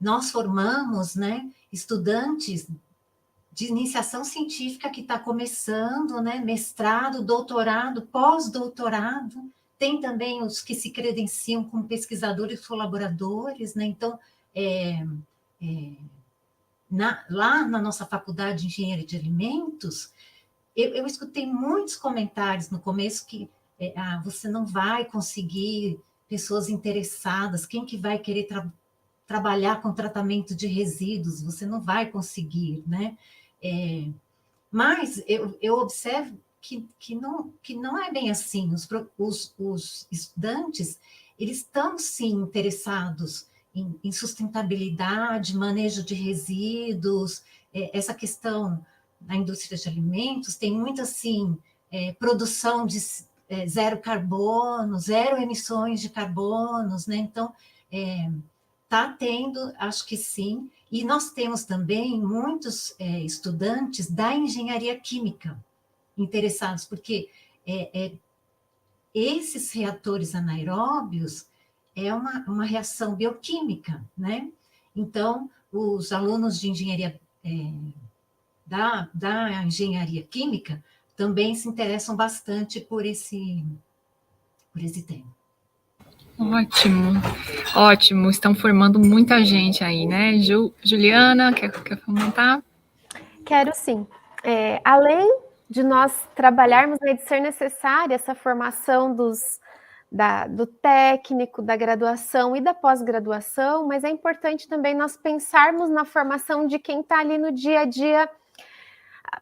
nós formamos, né, estudantes de iniciação científica que está começando, né, mestrado, doutorado, pós-doutorado, tem também os que se credenciam como pesquisadores colaboradores, né? Então, lá na nossa faculdade de Engenharia de Alimentos, eu escutei muitos comentários no começo que você não vai conseguir pessoas interessadas, quem que vai querer trabalhar com tratamento de resíduos, você não vai conseguir, né? Mas eu observo que não é bem assim. Os estudantes, eles estão, sim, interessados em sustentabilidade, manejo de resíduos, essa questão da indústria de alimentos, tem muito, assim, produção de zero carbono, zero emissões de carbonos, né? Então, está tendo, acho que sim, e nós temos também muitos estudantes da engenharia química interessados, porque esses reatores anaeróbios é uma reação bioquímica, né? Então, os alunos de engenharia da engenharia química também se interessam bastante por esse tema. Ótimo, ótimo. Estão formando muita gente aí, né? Juliana, quer comentar? Quero sim. Além de nós trabalharmos, né, de ser necessária essa formação do técnico, da graduação e da pós-graduação, mas é importante também nós pensarmos na formação de quem está ali no dia a dia,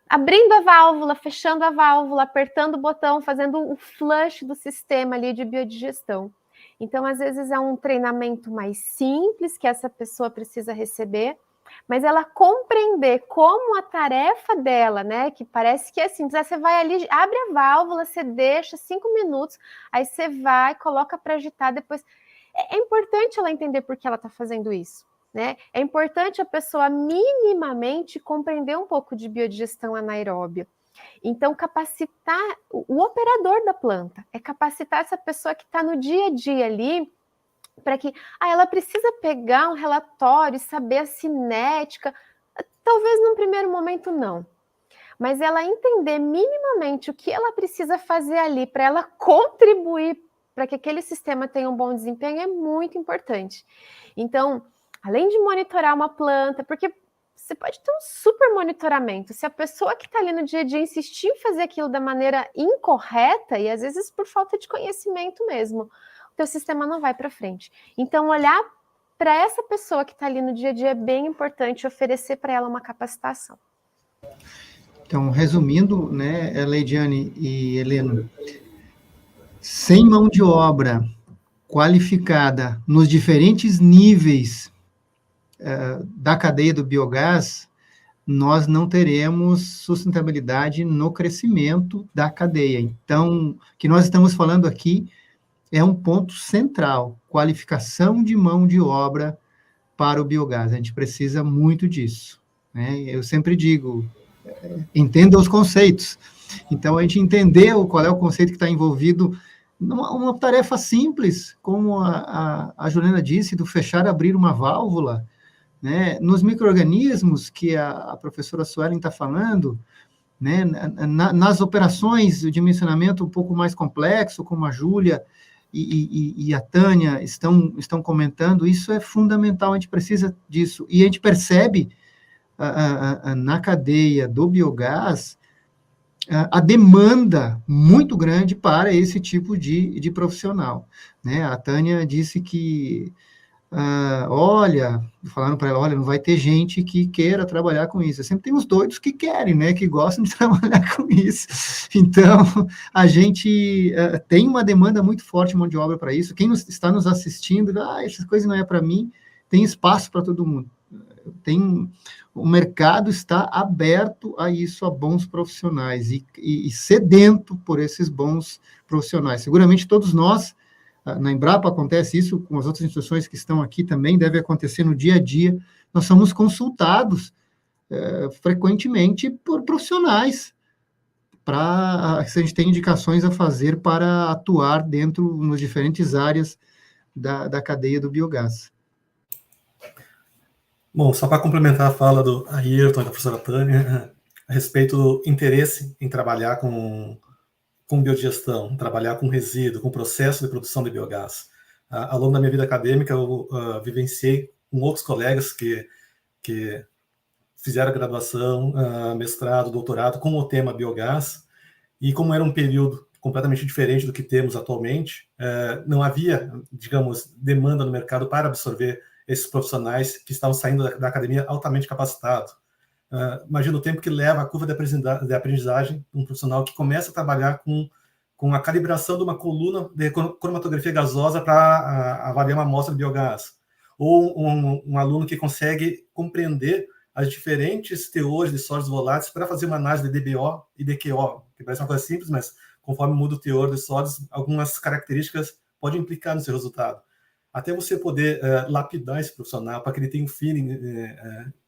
abrindo a válvula, fechando a válvula, apertando o botão, fazendo o flush do sistema ali de biodigestão. Então, às vezes, é um treinamento mais simples que essa pessoa precisa receber, mas ela compreender como a tarefa dela, né, que parece que é simples, você vai ali, abre a válvula, você deixa 5 minutos, aí você vai, coloca para agitar, depois... É importante ela entender por que ela está fazendo isso, né? É importante a pessoa minimamente compreender um pouco de biodigestão anaeróbia. Então, capacitar o operador da planta, é capacitar essa pessoa que está no dia a dia ali, para que ela precisa pegar um relatório, saber a cinética, talvez num primeiro momento não, mas ela entender minimamente o que ela precisa fazer ali para ela contribuir para que aquele sistema tenha um bom desempenho é muito importante. Então, além de monitorar uma planta, porque você pode ter um super monitoramento, se a pessoa que está ali no dia a dia insistir em fazer aquilo da maneira incorreta, e às vezes por falta de conhecimento mesmo, o teu sistema não vai para frente. Então, olhar para essa pessoa que está ali no dia a dia é bem importante, oferecer para ela uma capacitação. Então, resumindo, né, Leidiane e Heleno, sem mão de obra qualificada nos diferentes níveis da cadeia do biogás, nós não teremos sustentabilidade no crescimento da cadeia. Então, o que nós estamos falando aqui é um ponto central, qualificação de mão de obra para o biogás. A gente precisa muito disso, né? Eu sempre digo, entenda os conceitos. Então, a gente entendeu qual é o conceito que está envolvido numa tarefa simples, como a Juliana disse, do fechar e abrir uma válvula, né? Nos micro-organismos que a professora Suelen está falando, né? Nas operações de dimensionamento um pouco mais complexo, como a Júlia e a Tânia estão comentando, isso é fundamental, a gente precisa disso. E a gente percebe na cadeia do biogás a demanda muito grande para esse tipo de profissional, né? A Tânia disse que, falaram para ela, olha, não vai ter gente que queira trabalhar com isso. Sempre tem os doidos que querem, né? Que gostam de trabalhar com isso. Então, a gente tem uma demanda muito forte de mão de obra para isso. Quem está nos assistindo, essas coisas não é para mim, tem espaço para todo mundo. O mercado está aberto a isso, a bons profissionais e sedento por esses bons profissionais. Seguramente todos nós, na Embrapa acontece isso, com as outras instituições que estão aqui também, deve acontecer no dia a dia, nós somos consultados frequentemente por profissionais, se a gente tem indicações a fazer para atuar dentro, nas diferentes áreas da cadeia do biogás. Bom, só para complementar a fala do Ayrton e da professora Tânia, a respeito do interesse em trabalhar com biodigestão, trabalhar com resíduo, com processo de produção de biogás. Ao longo da minha vida acadêmica, eu vivenciei com outros colegas que fizeram graduação, mestrado, doutorado com o tema biogás, e como era um período completamente diferente do que temos atualmente, não havia, digamos, demanda no mercado para absorver esses profissionais que estavam saindo da academia altamente capacitados. Imagina o tempo que leva a curva de aprendizagem de um profissional que começa a trabalhar com a calibração de uma coluna de cromatografia gasosa para avaliar uma amostra de biogás. Ou um aluno que consegue compreender as diferentes teores de sólidos voláteis para fazer uma análise de DBO e DQO, que parece uma coisa simples, mas conforme muda o teor de sólidos, algumas características podem implicar no seu resultado. Até você poder lapidar esse profissional para que ele tenha um feeling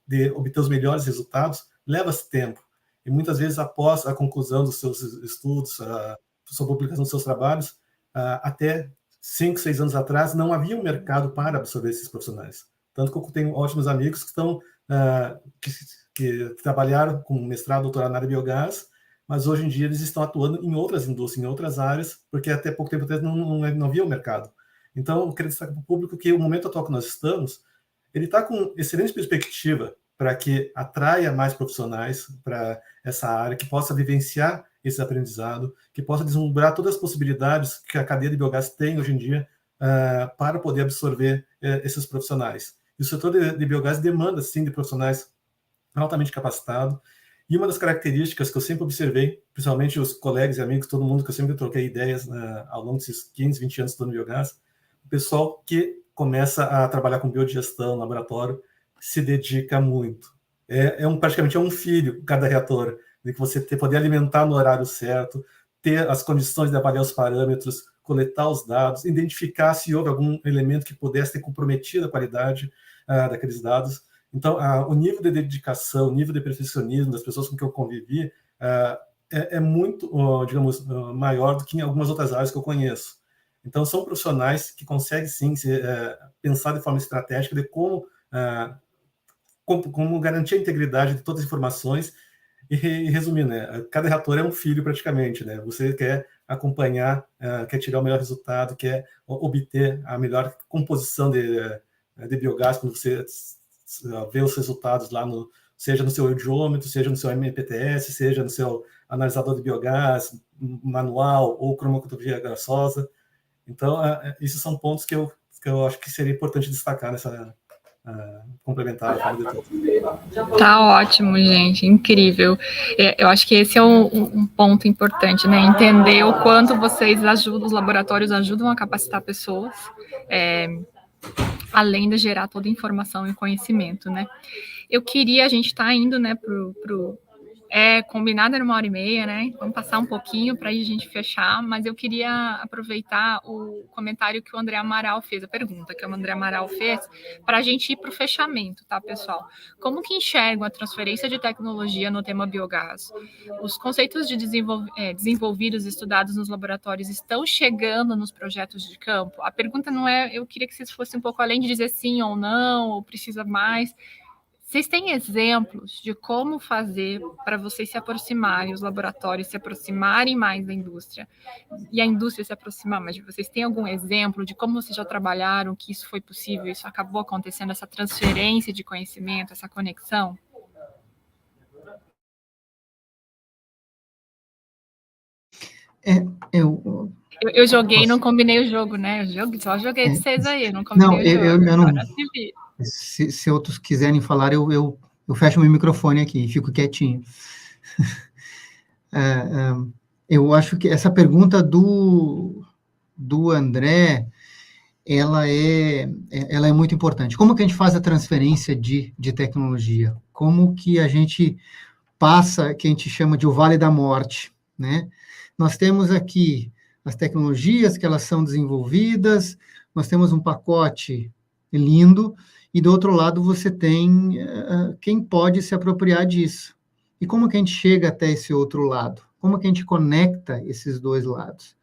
de obter os melhores resultados, leva-se tempo. E muitas vezes, após a conclusão dos seus estudos, a sua publicação dos seus trabalhos, até 5, 6 anos atrás, não havia um mercado para absorver esses profissionais. Tanto que eu tenho ótimos amigos que trabalharam com mestrado, doutorado na área de biogás, mas hoje em dia eles estão atuando em outras indústrias, em outras áreas, porque até pouco tempo atrás não havia o mercado. Então, eu quero destacar para o público que o momento atual que nós estamos, ele está com excelente perspectiva para que atraia mais profissionais para essa área, que possa vivenciar esse aprendizado, que possa deslumbrar todas as possibilidades que a cadeia de biogás tem hoje em dia para poder absorver esses profissionais. E o setor de biogás demanda, sim, de profissionais altamente capacitados. E uma das características que eu sempre observei, principalmente os colegas e amigos, todo mundo que eu sempre troquei ideias ao longo desses 15, 20 anos estudando biogás, o pessoal que começa a trabalhar com biodigestão no laboratório se dedica muito. Praticamente é um filho cada reator, de que você poder alimentar no horário certo, ter as condições de avaliar os parâmetros, coletar os dados, identificar se houve algum elemento que pudesse ter comprometido a qualidade daqueles dados. Então, o nível de dedicação, o nível de perfeccionismo das pessoas com que eu convivi é muito, digamos, maior do que em algumas outras áreas que eu conheço. Então, são profissionais que conseguem, sim, pensar de forma estratégica de como garantir a integridade de todas as informações. E resumindo, né, cada reator é um filho praticamente, né? Você quer acompanhar, quer tirar o melhor resultado, quer obter a melhor composição de biogás, quando você vê os resultados lá, seja no seu heliômetro, seja no seu MPTS, seja no seu analisador de biogás manual ou cromatografia gasosa. Então, esses são pontos que eu acho que seria importante destacar nessa complementar a fala de todos. Tá ótimo, gente, incrível. Eu acho que esse é um ponto importante, né? Entender o quanto vocês ajudam, os laboratórios ajudam a capacitar pessoas, além de gerar toda a informação e conhecimento, né? A gente está indo, né, combinado era 1h30, né? Vamos passar um pouquinho para a gente fechar, mas eu queria aproveitar o comentário que o André Amaral fez, a pergunta que o André Amaral fez, para a gente ir para o fechamento, tá, pessoal? Como que enxergam a transferência de tecnologia no tema biogás? Os conceitos desenvolvidos e estudados nos laboratórios estão chegando nos projetos de campo? A pergunta não eu queria que vocês fossem um pouco além de dizer sim ou não, ou precisa mais. Vocês têm exemplos de como fazer para vocês se aproximarem, os laboratórios se aproximarem mais da indústria, e a indústria se aproximar mais de vocês? Tem algum exemplo de como vocês já trabalharam, que isso foi possível, isso acabou acontecendo, essa transferência de conhecimento, essa conexão? Eu joguei e não combinei o jogo, né? Só joguei de vocês aí, não combinei o jogo. Eu não... Se outros quiserem falar, eu fecho meu microfone aqui e fico quietinho. Eu acho que essa pergunta do André, ela é muito importante. Como que a gente faz a transferência de tecnologia? Como que a gente passa, que a gente chama de o Vale da Morte, né? Nós temos aqui as tecnologias que elas são desenvolvidas, nós temos um pacote lindo, e do outro lado você tem quem pode se apropriar disso. E como que a gente chega até esse outro lado? Como que a gente conecta esses dois lados?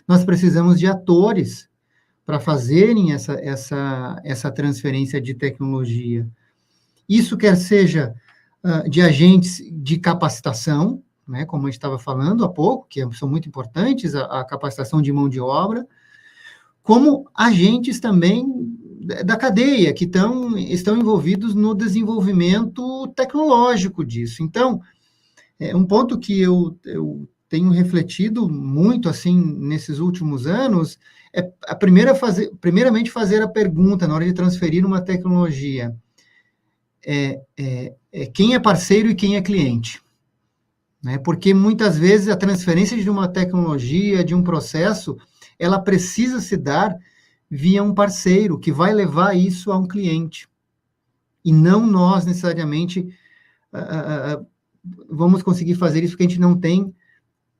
Nós precisamos de atores para fazerem essa transferência de tecnologia. Isso quer seja de agentes de capacitação, né, como a gente estava falando há pouco, que são muito importantes, a capacitação de mão de obra, como agentes também da cadeia, que estão envolvidos no desenvolvimento tecnológico disso. Então, um ponto que eu tenho refletido muito, assim, nesses últimos anos, é primeiramente fazer a pergunta, na hora de transferir uma tecnologia, quem é parceiro e quem é cliente? Né? Porque, muitas vezes, a transferência de uma tecnologia, de um processo, ela precisa se dar via um parceiro que vai levar isso a um cliente. E não nós, necessariamente, vamos conseguir fazer isso, porque a gente não tem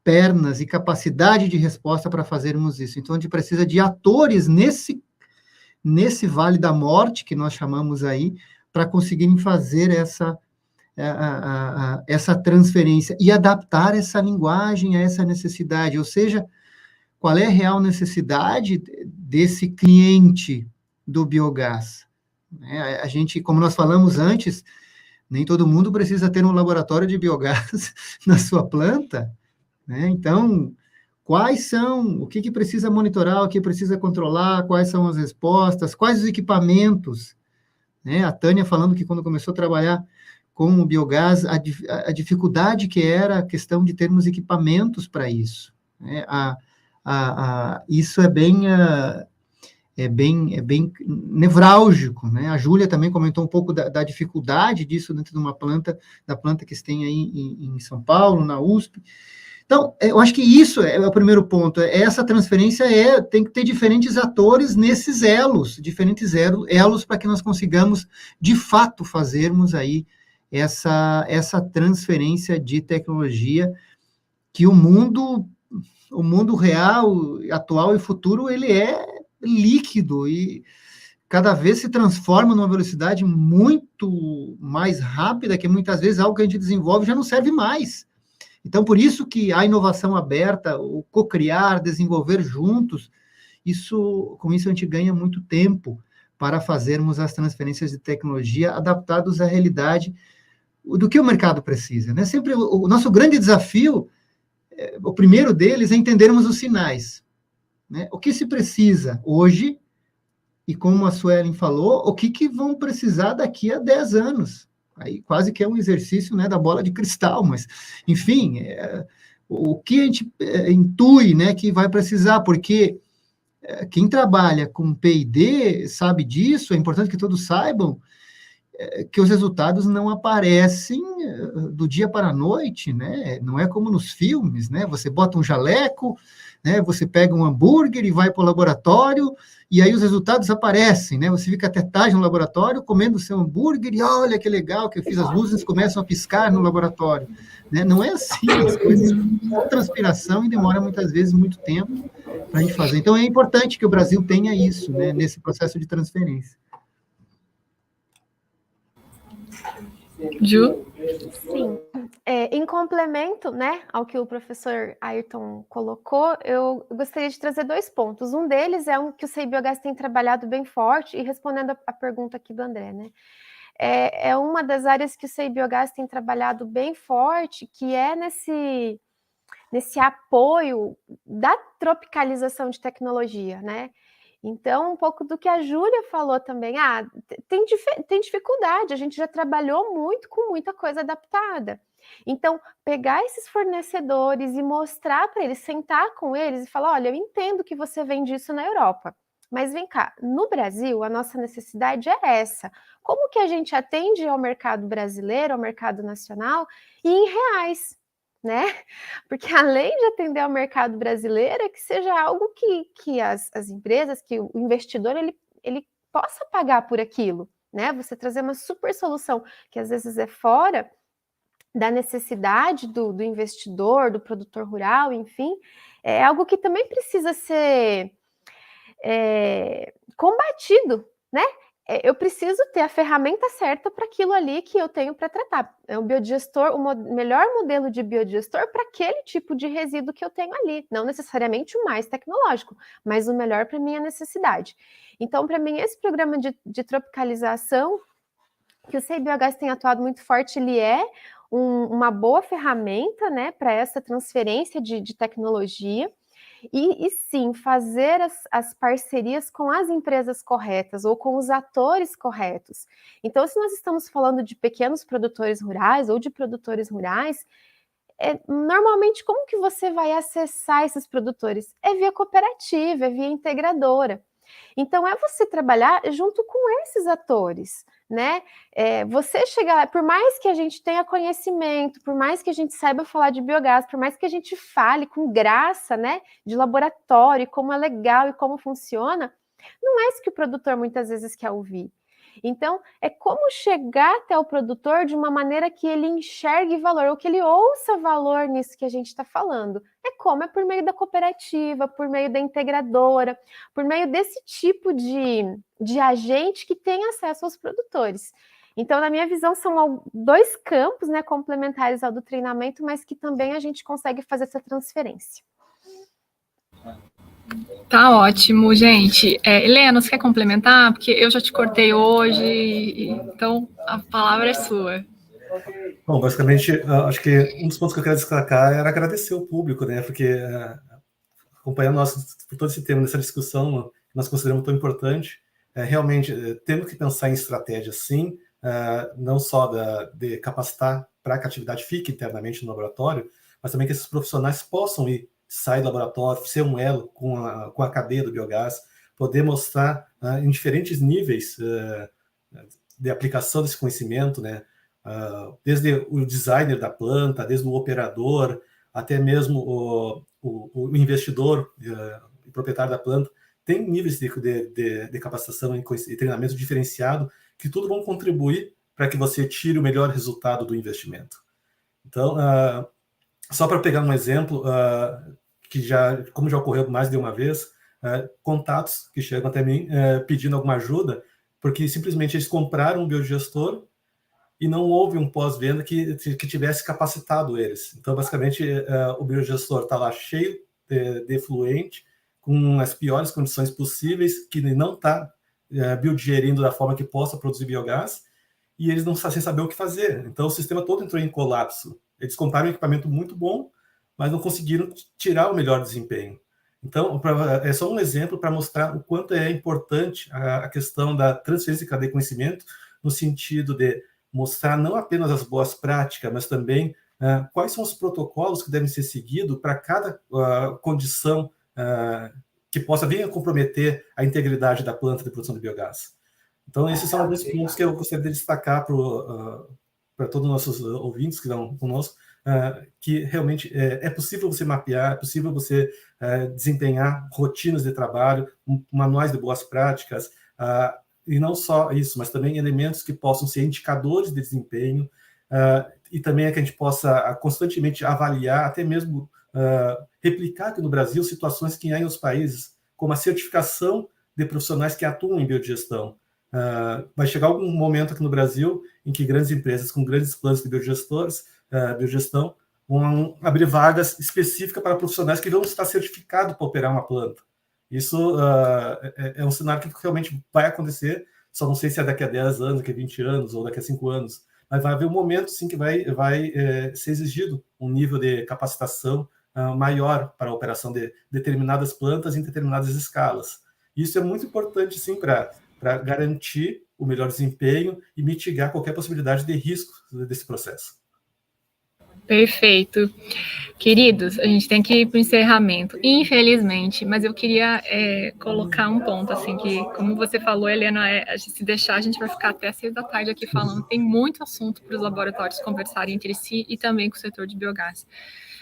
pernas e capacidade de resposta para fazermos isso. Então, a gente precisa de atores nesse vale da morte, que nós chamamos aí, para conseguirem fazer essa transferência e adaptar essa linguagem a essa necessidade, ou seja, qual é a real necessidade desse cliente do biogás? A gente, como nós falamos antes, nem todo mundo precisa ter um laboratório de biogás na sua planta, né? Então, o que precisa monitorar, o que precisa controlar, quais são as respostas, quais os equipamentos, né? A Tânia falando que quando começou a trabalhar com o biogás, a dificuldade que era a questão de termos equipamentos para isso, né? Isso é bem nevrálgico, né? A Júlia também comentou um pouco da dificuldade disso dentro de uma planta, da planta que se tem aí em São Paulo, na USP. Então, eu acho que isso é o primeiro ponto. Essa transferência tem que ter diferentes atores nesses elos, diferentes elos para que nós consigamos, de fato, fazermos aí essa transferência de tecnologia que o mundo real, atual e futuro, ele é líquido e cada vez se transforma numa velocidade muito mais rápida, que muitas vezes algo que a gente desenvolve já não serve mais. Então, por isso que a inovação aberta, o co-criar, desenvolver juntos, com isso a gente ganha muito tempo para fazermos as transferências de tecnologia adaptados à realidade do que o mercado precisa, né? Sempre o nosso grande desafio, o primeiro deles é entendermos os sinais, né? O que se precisa hoje, e como a Suelen falou, o que vão precisar daqui a 10 anos. Aí quase que é um exercício, né, da bola de cristal, mas, enfim, o que a gente intui, né, que vai precisar, porque quem trabalha com P&D sabe disso, é importante que todos saibam que os resultados não aparecem do dia para a noite, né? Não é como nos filmes, né? Você bota um jaleco, né? Você pega um hambúrguer e vai para o laboratório, e aí os resultados aparecem, né? Você fica até tarde no laboratório comendo o seu hambúrguer e olha que legal que eu fiz, as luzes começam a piscar no laboratório, né? Não é assim, as coisas são transpiração e demora muitas vezes muito tempo para a gente fazer. Então é importante que o Brasil tenha isso, né? Nesse processo de transferência. Ju? Sim. Em complemento, né, ao que o professor Ayrton colocou, eu gostaria de trazer 2 pontos. Um deles é que o CI Biogás tem trabalhado bem forte, e respondendo a pergunta aqui do André, né, é uma das áreas que o CI Biogás tem trabalhado bem forte, que é nesse apoio da tropicalização de tecnologia, né? Então, um pouco do que a Júlia falou também, tem dificuldade, a gente já trabalhou muito com muita coisa adaptada. Então, pegar esses fornecedores e mostrar para eles, sentar com eles e falar, olha, eu entendo que você vende isso na Europa, mas vem cá, no Brasil, a nossa necessidade é essa. Como que a gente atende ao mercado brasileiro, ao mercado nacional, e em reais? Né? Porque além de atender ao mercado brasileiro, é que seja algo que as empresas, que o investidor, ele possa pagar por aquilo, né? Você trazer uma super solução que às vezes é fora da necessidade do investidor, do produtor rural, enfim, é algo que também precisa ser combatido, né? Eu preciso ter a ferramenta certa para aquilo ali que eu tenho para tratar. É um biodigestor, o melhor modelo de biodigestor para aquele tipo de resíduo que eu tenho ali. Não necessariamente o mais tecnológico, mas o melhor para a minha necessidade. Então, para mim, esse programa de tropicalização, que o CI Biogás tem atuado muito forte, ele é uma boa ferramenta, né, para essa transferência de tecnologia. E sim, fazer as parcerias com as empresas corretas ou com os atores corretos. Então, se nós estamos falando de pequenos produtores rurais ou de produtores rurais, normalmente como que você vai acessar esses produtores? É via cooperativa, é via integradora. Então, é você trabalhar junto com esses atores, né? Você chegar, por mais que a gente tenha conhecimento, por mais que a gente saiba falar de biogás, por mais que a gente fale com graça, né, de laboratório, como é legal e como funciona, não é isso que o produtor muitas vezes quer ouvir. Então, é como chegar até o produtor de uma maneira que ele enxergue valor, ou que ele ouça valor nisso que a gente está falando. É por meio da cooperativa, por meio da integradora, por meio desse tipo de agente que tem acesso aos produtores. Então, na minha visão, são 2 campos, né, complementares ao do treinamento, mas que também a gente consegue fazer essa transferência. Tá ótimo, gente. Helena, você quer complementar? Porque eu já te cortei hoje, então a palavra é sua. Bom, basicamente, acho que um dos pontos que eu quero destacar era agradecer o público, né? Porque acompanhando por todo esse tema, nessa discussão, que nós consideramos tão importante, realmente temos que pensar em estratégia, sim, não só de capacitar para que a atividade fique internamente no laboratório, mas também que esses profissionais possam sair do laboratório, ser um elo com a cadeia do biogás, poder mostrar em diferentes níveis de aplicação desse conhecimento, né? Desde o designer da planta, desde o operador, até mesmo o investidor e proprietário da planta, tem níveis de capacitação e treinamento diferenciado que tudo vão contribuir para que você tire o melhor resultado do investimento. Então, só para pegar um exemplo, como já ocorreu mais de uma vez, contatos que chegam até mim pedindo alguma ajuda, porque simplesmente eles compraram um biodigestor e não houve um pós-venda que tivesse capacitado eles. Então, basicamente, o biodigestor está lá cheio de efluente, com as piores condições possíveis, que não está biodigerindo da forma que possa produzir biogás, e eles não estão sem saber o que fazer. Então, o sistema todo entrou em colapso. Eles compraram um equipamento muito bom, mas não conseguiram tirar o melhor desempenho. Então, é só um exemplo para mostrar o quanto é importante a questão da transferência de cadeia de conhecimento, no sentido de mostrar não apenas as boas práticas, mas também quais são os protocolos que devem ser seguidos para cada condição que possa vir a comprometer a integridade da planta de produção de biogás. Então, esses são alguns pontos que eu gostaria de destacar para todos os nossos ouvintes que estão conosco, que realmente é possível você mapear, é possível você desempenhar rotinas de trabalho, manuais de boas práticas, e não só isso, mas também elementos que possam ser indicadores de desempenho, e também que a gente possa constantemente avaliar, até mesmo replicar aqui no Brasil situações que há em outros países, como a certificação de profissionais que atuam em biodigestão. Vai chegar algum momento aqui no Brasil em que grandes empresas com grandes planos de biogestão vão abrir vagas específicas para profissionais que vão estar certificados para operar uma planta. Isso é um cenário que realmente vai acontecer, só não sei se é daqui a 10 anos, daqui a 20 anos ou daqui a 5 anos, mas vai haver um momento, sim, que vai ser exigido um nível de capacitação maior para a operação de determinadas plantas em determinadas escalas. Isso é muito importante, sim, para garantir o melhor desempenho e mitigar qualquer possibilidade de risco desse processo. Perfeito. Queridos, a gente tem que ir para o encerramento, infelizmente, mas eu queria colocar um ponto, assim, que, como você falou, Helena, se deixar, a gente vai ficar até 6 da tarde aqui falando, tem muito assunto para os laboratórios conversarem entre si e também com o setor de biogás.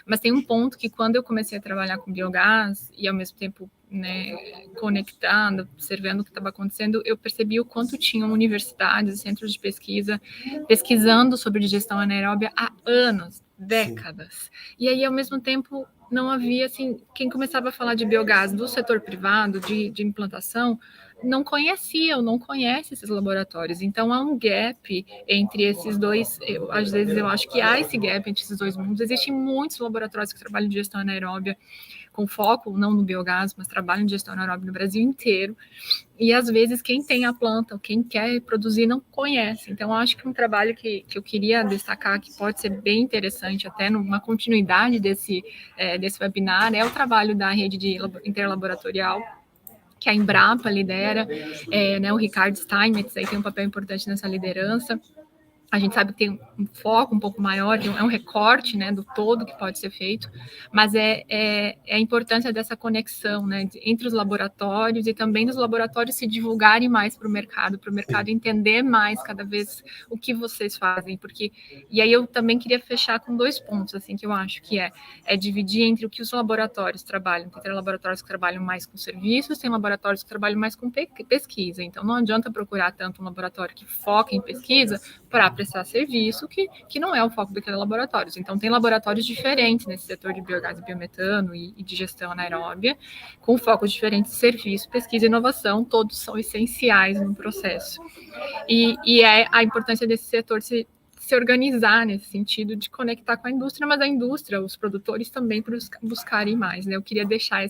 Mas tem um ponto que, quando eu comecei a trabalhar com biogás, e ao mesmo tempo, né, conectando, observando o que estava acontecendo, eu percebi o quanto tinham universidades e centros de pesquisa pesquisando sobre digestão anaeróbia há anos, décadas. Sim. E aí, ao mesmo tempo, não havia, assim, quem começava a falar de biogás do setor privado, de implantação, não conhecia ou não conhece esses laboratórios. Então, há um gap entre esses dois. Às vezes, eu acho que há esse gap entre esses dois mundos. Existem muitos laboratórios que trabalham de gestão anaeróbia, com foco não no biogás, mas trabalham de gestão anaeróbia no Brasil inteiro. E, às vezes, quem tem a planta, ou quem quer produzir, não conhece. Então, eu acho que um trabalho que eu queria destacar, que pode ser bem interessante, até numa continuidade desse webinar, é o trabalho da rede interlaboratorial, que a Embrapa lidera, né, o Ricardo Steinmetz aí tem um papel importante nessa liderança. A gente sabe que tem um foco um pouco maior, é um recorte, né, do todo que pode ser feito, mas é a importância dessa conexão, né, entre os laboratórios e também dos laboratórios se divulgarem mais para o mercado entender mais cada vez o que vocês fazem, porque, e aí eu também queria fechar com 2 pontos, assim, que eu acho que é dividir entre o que os laboratórios trabalham, tem laboratórios que trabalham mais com serviços, tem laboratórios que trabalham mais com pesquisa, então não adianta procurar tanto um laboratório que foca em pesquisa para prestar serviço, que não é o foco daqueles laboratórios. Então, tem laboratórios diferentes nesse setor de biogás e biometano e de gestão anaeróbia, com focos diferentes de serviço, pesquisa e inovação, todos são essenciais no processo. E é a importância desse setor se organizar nesse sentido de conectar com a indústria, mas a indústria, os produtores também buscarem mais, né? Eu queria deixar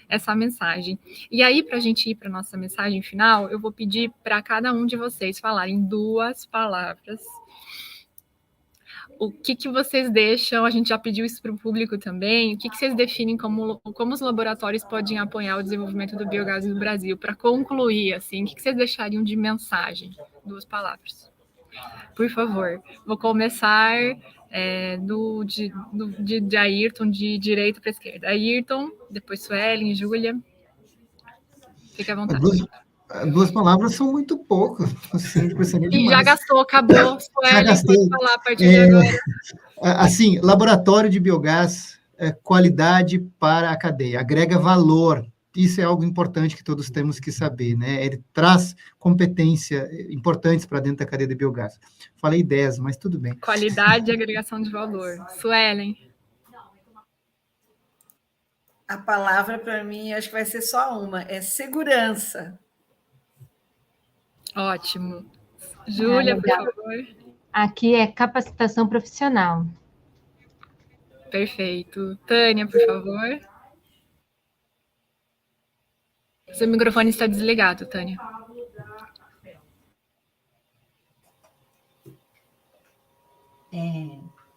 essa mensagem. E aí, para a gente ir para a nossa mensagem final, eu vou pedir para cada um de vocês falarem 2 palavras. o que vocês deixam, a gente já pediu isso para o público também, o que vocês definem como os laboratórios podem apoiar o desenvolvimento do biogás no Brasil? Para concluir, assim, o que vocês deixariam de mensagem? 2 palavras. Por favor, vou começar de Ayrton, de direita para esquerda. Ayrton, depois Suelen, Júlia. Fique à vontade. 2 palavras são muito pouco. Assim, e já gastou, acabou. Suelen, pode falar a partir de agora. Assim, laboratório de biogás, qualidade para a cadeia, agrega valor. Isso é algo importante que todos temos que saber, né? Ele traz competência importantes para dentro da cadeia de biogás. Falei 10, mas tudo bem. Qualidade e agregação de valor. Suelen. A palavra, para mim, acho que vai ser só uma, é segurança. Ótimo. Júlia, por favor. Aqui é capacitação profissional. Perfeito. Tânia, por favor. Seu microfone está desligado, Tânia.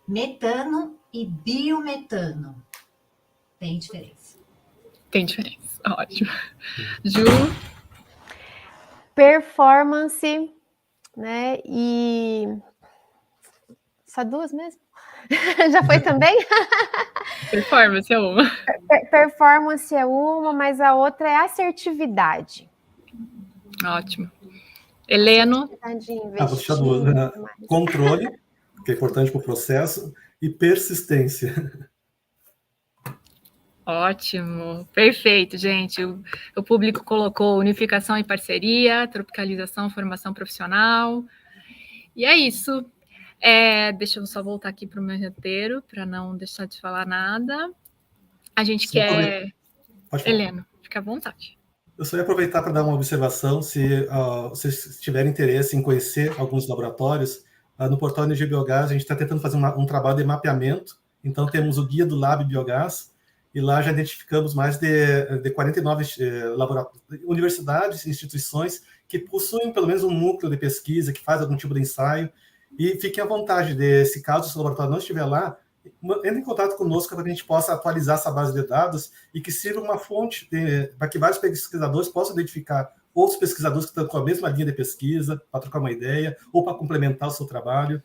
Metano e biometano. Tem diferença. Tem diferença. Ótimo. Ju? Performance, né? E só 2 mesmo? Já foi também? Performance é uma. Performance é uma, mas a outra é assertividade. Ótimo. Heleno? Vou deixar 2. Controle, que é importante para o processo, e persistência. Ótimo, perfeito, gente. O público colocou unificação e parceria, tropicalização, formação profissional. E é isso. Deixa eu só voltar aqui para o meu roteiro, para não deixar de falar nada. A gente quer... Heleno, fica à vontade. Eu só ia aproveitar para dar uma observação, se vocês tiverem interesse em conhecer alguns laboratórios, no portal Energia Biogás a gente está tentando fazer um trabalho de mapeamento. Então temos o guia do Lab Biogás, e lá já identificamos mais de 49 universidades e instituições que possuem pelo menos um núcleo de pesquisa, que faz algum tipo de ensaio, e fiquem à vontade, se caso o seu laboratório não estiver lá, entre em contato conosco para que a gente possa atualizar essa base de dados e que sirva uma fonte para que vários pesquisadores possam identificar outros pesquisadores que estão com a mesma linha de pesquisa, para trocar uma ideia ou para complementar o seu trabalho.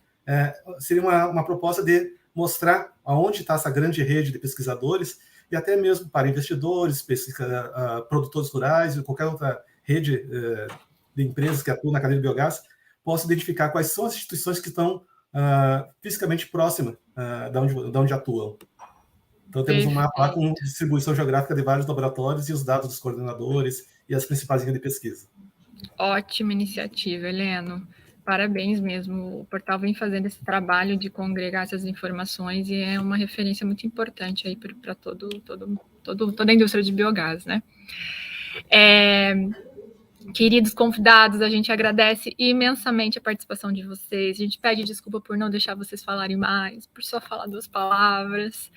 Seria uma proposta de mostrar aonde está essa grande rede de pesquisadores e até mesmo para investidores, produtores rurais e qualquer outra rede de empresas que atuam na cadeia de biogás, possa identificar quais são as instituições que estão fisicamente próximas de onde atuam. Então, temos um mapa lá com distribuição geográfica de vários laboratórios e os dados dos coordenadores e as principais linhas de pesquisa. Ótima iniciativa, Heleno. Parabéns mesmo. O portal vem fazendo esse trabalho de congregar essas informações e é uma referência muito importante aí para toda a indústria de biogás, né? Queridos convidados, a gente agradece imensamente a participação de vocês. A gente pede desculpa por não deixar vocês falarem mais, por só falar 2 palavras.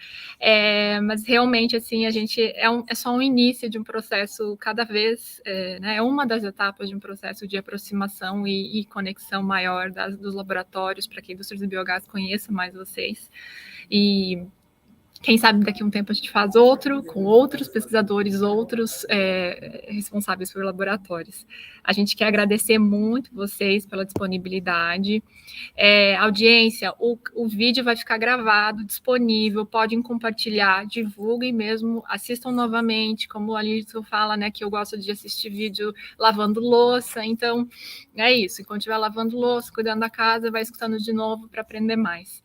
Mas realmente, assim, a gente é só um início de um processo cada vez, né, é uma das etapas de um processo de aproximação e conexão maior dos laboratórios para que a indústria do biogás conheça mais vocês. E quem sabe daqui a um tempo a gente faz outro, com outros pesquisadores, outros responsáveis por laboratórios. A gente quer agradecer muito vocês pela disponibilidade. Audiência, o vídeo vai ficar gravado, disponível, podem compartilhar, divulguem mesmo, assistam novamente, como o Alisson fala, né, que eu gosto de assistir vídeo lavando louça, então é isso, enquanto estiver lavando louça, cuidando da casa, vai escutando de novo para aprender mais.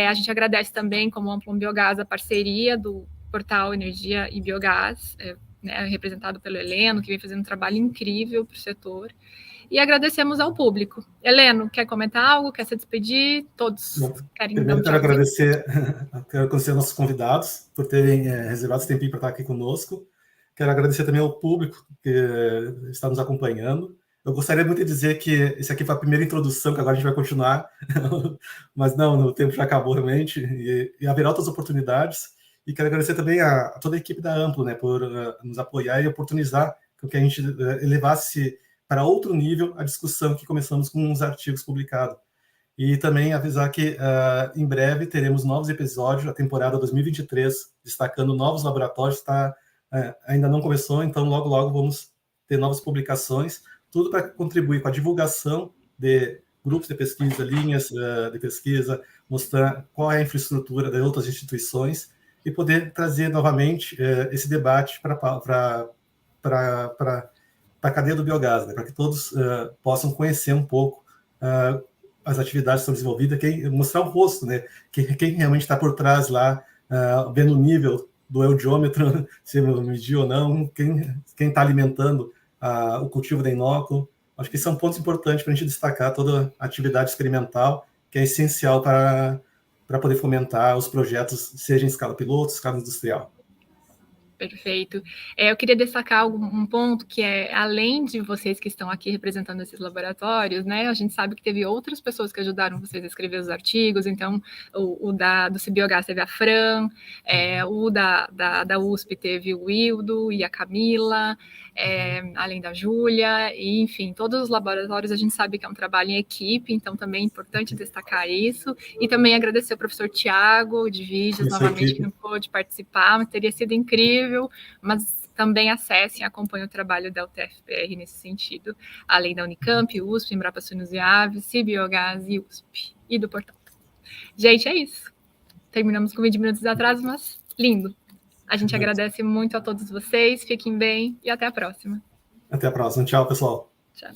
A gente agradece também, como Amplon Biogás, a parceria do portal Energia e Biogás, né, representado pelo Heleno, que vem fazendo um trabalho incrível para o setor. E agradecemos ao público. Heleno, quer comentar algo? Quer se despedir? Todos querem dar um tchau. Quero agradecer aos nossos convidados por terem reservado esse tempinho para estar aqui conosco. Quero agradecer também ao público que está nos acompanhando. Eu gostaria muito de dizer que esse aqui foi a primeira introdução, que agora a gente vai continuar, mas não, o tempo já acabou realmente, e haverá outras oportunidades. E quero agradecer também a toda a equipe da Amplo, né, por nos apoiar e oportunizar que a gente elevasse para outro nível a discussão que começamos com os artigos publicados. E também avisar que em breve teremos novos episódios, a temporada 2023, destacando novos laboratórios, ainda não começou, então logo, logo vamos ter novas publicações, tudo para contribuir com a divulgação de grupos de pesquisa, linhas de pesquisa, mostrar qual é a infraestrutura de outras instituições e poder trazer novamente esse debate para a cadeia do biogás, né, para que todos possam conhecer um pouco as atividades que são desenvolvidas, mostrar o rosto, né, quem realmente está por trás lá, vendo o nível do eudiômetro, se medir ou não, quem está alimentando o cultivo da inóculo. Acho que são pontos importantes para a gente destacar toda a atividade experimental, que é essencial para poder fomentar os projetos, seja em escala piloto, escala industrial. Perfeito. Eu queria destacar um ponto que é, além de vocês que estão aqui representando esses laboratórios, né, a gente sabe que teve outras pessoas que ajudaram vocês a escrever os artigos, então do CBiogás teve a Fran, o da USP teve o Wildo e a Camila, além da Júlia, e enfim, todos os laboratórios a gente sabe que é um trabalho em equipe, então também é importante destacar isso, e também agradecer ao professor Tiago, de vídeos, novamente, que não pôde participar, mas teria sido incrível, mas também acessem e acompanhem o trabalho da UTF-PR nesse sentido, além da Unicamp, USP, Embrapa Suínos e Aves, CBiogás e USP, e do portal. Gente, é isso. Terminamos com 20 minutos de atraso, mas lindo. A gente agradece muito a todos vocês, fiquem bem e até a próxima. Até a próxima. Tchau, pessoal.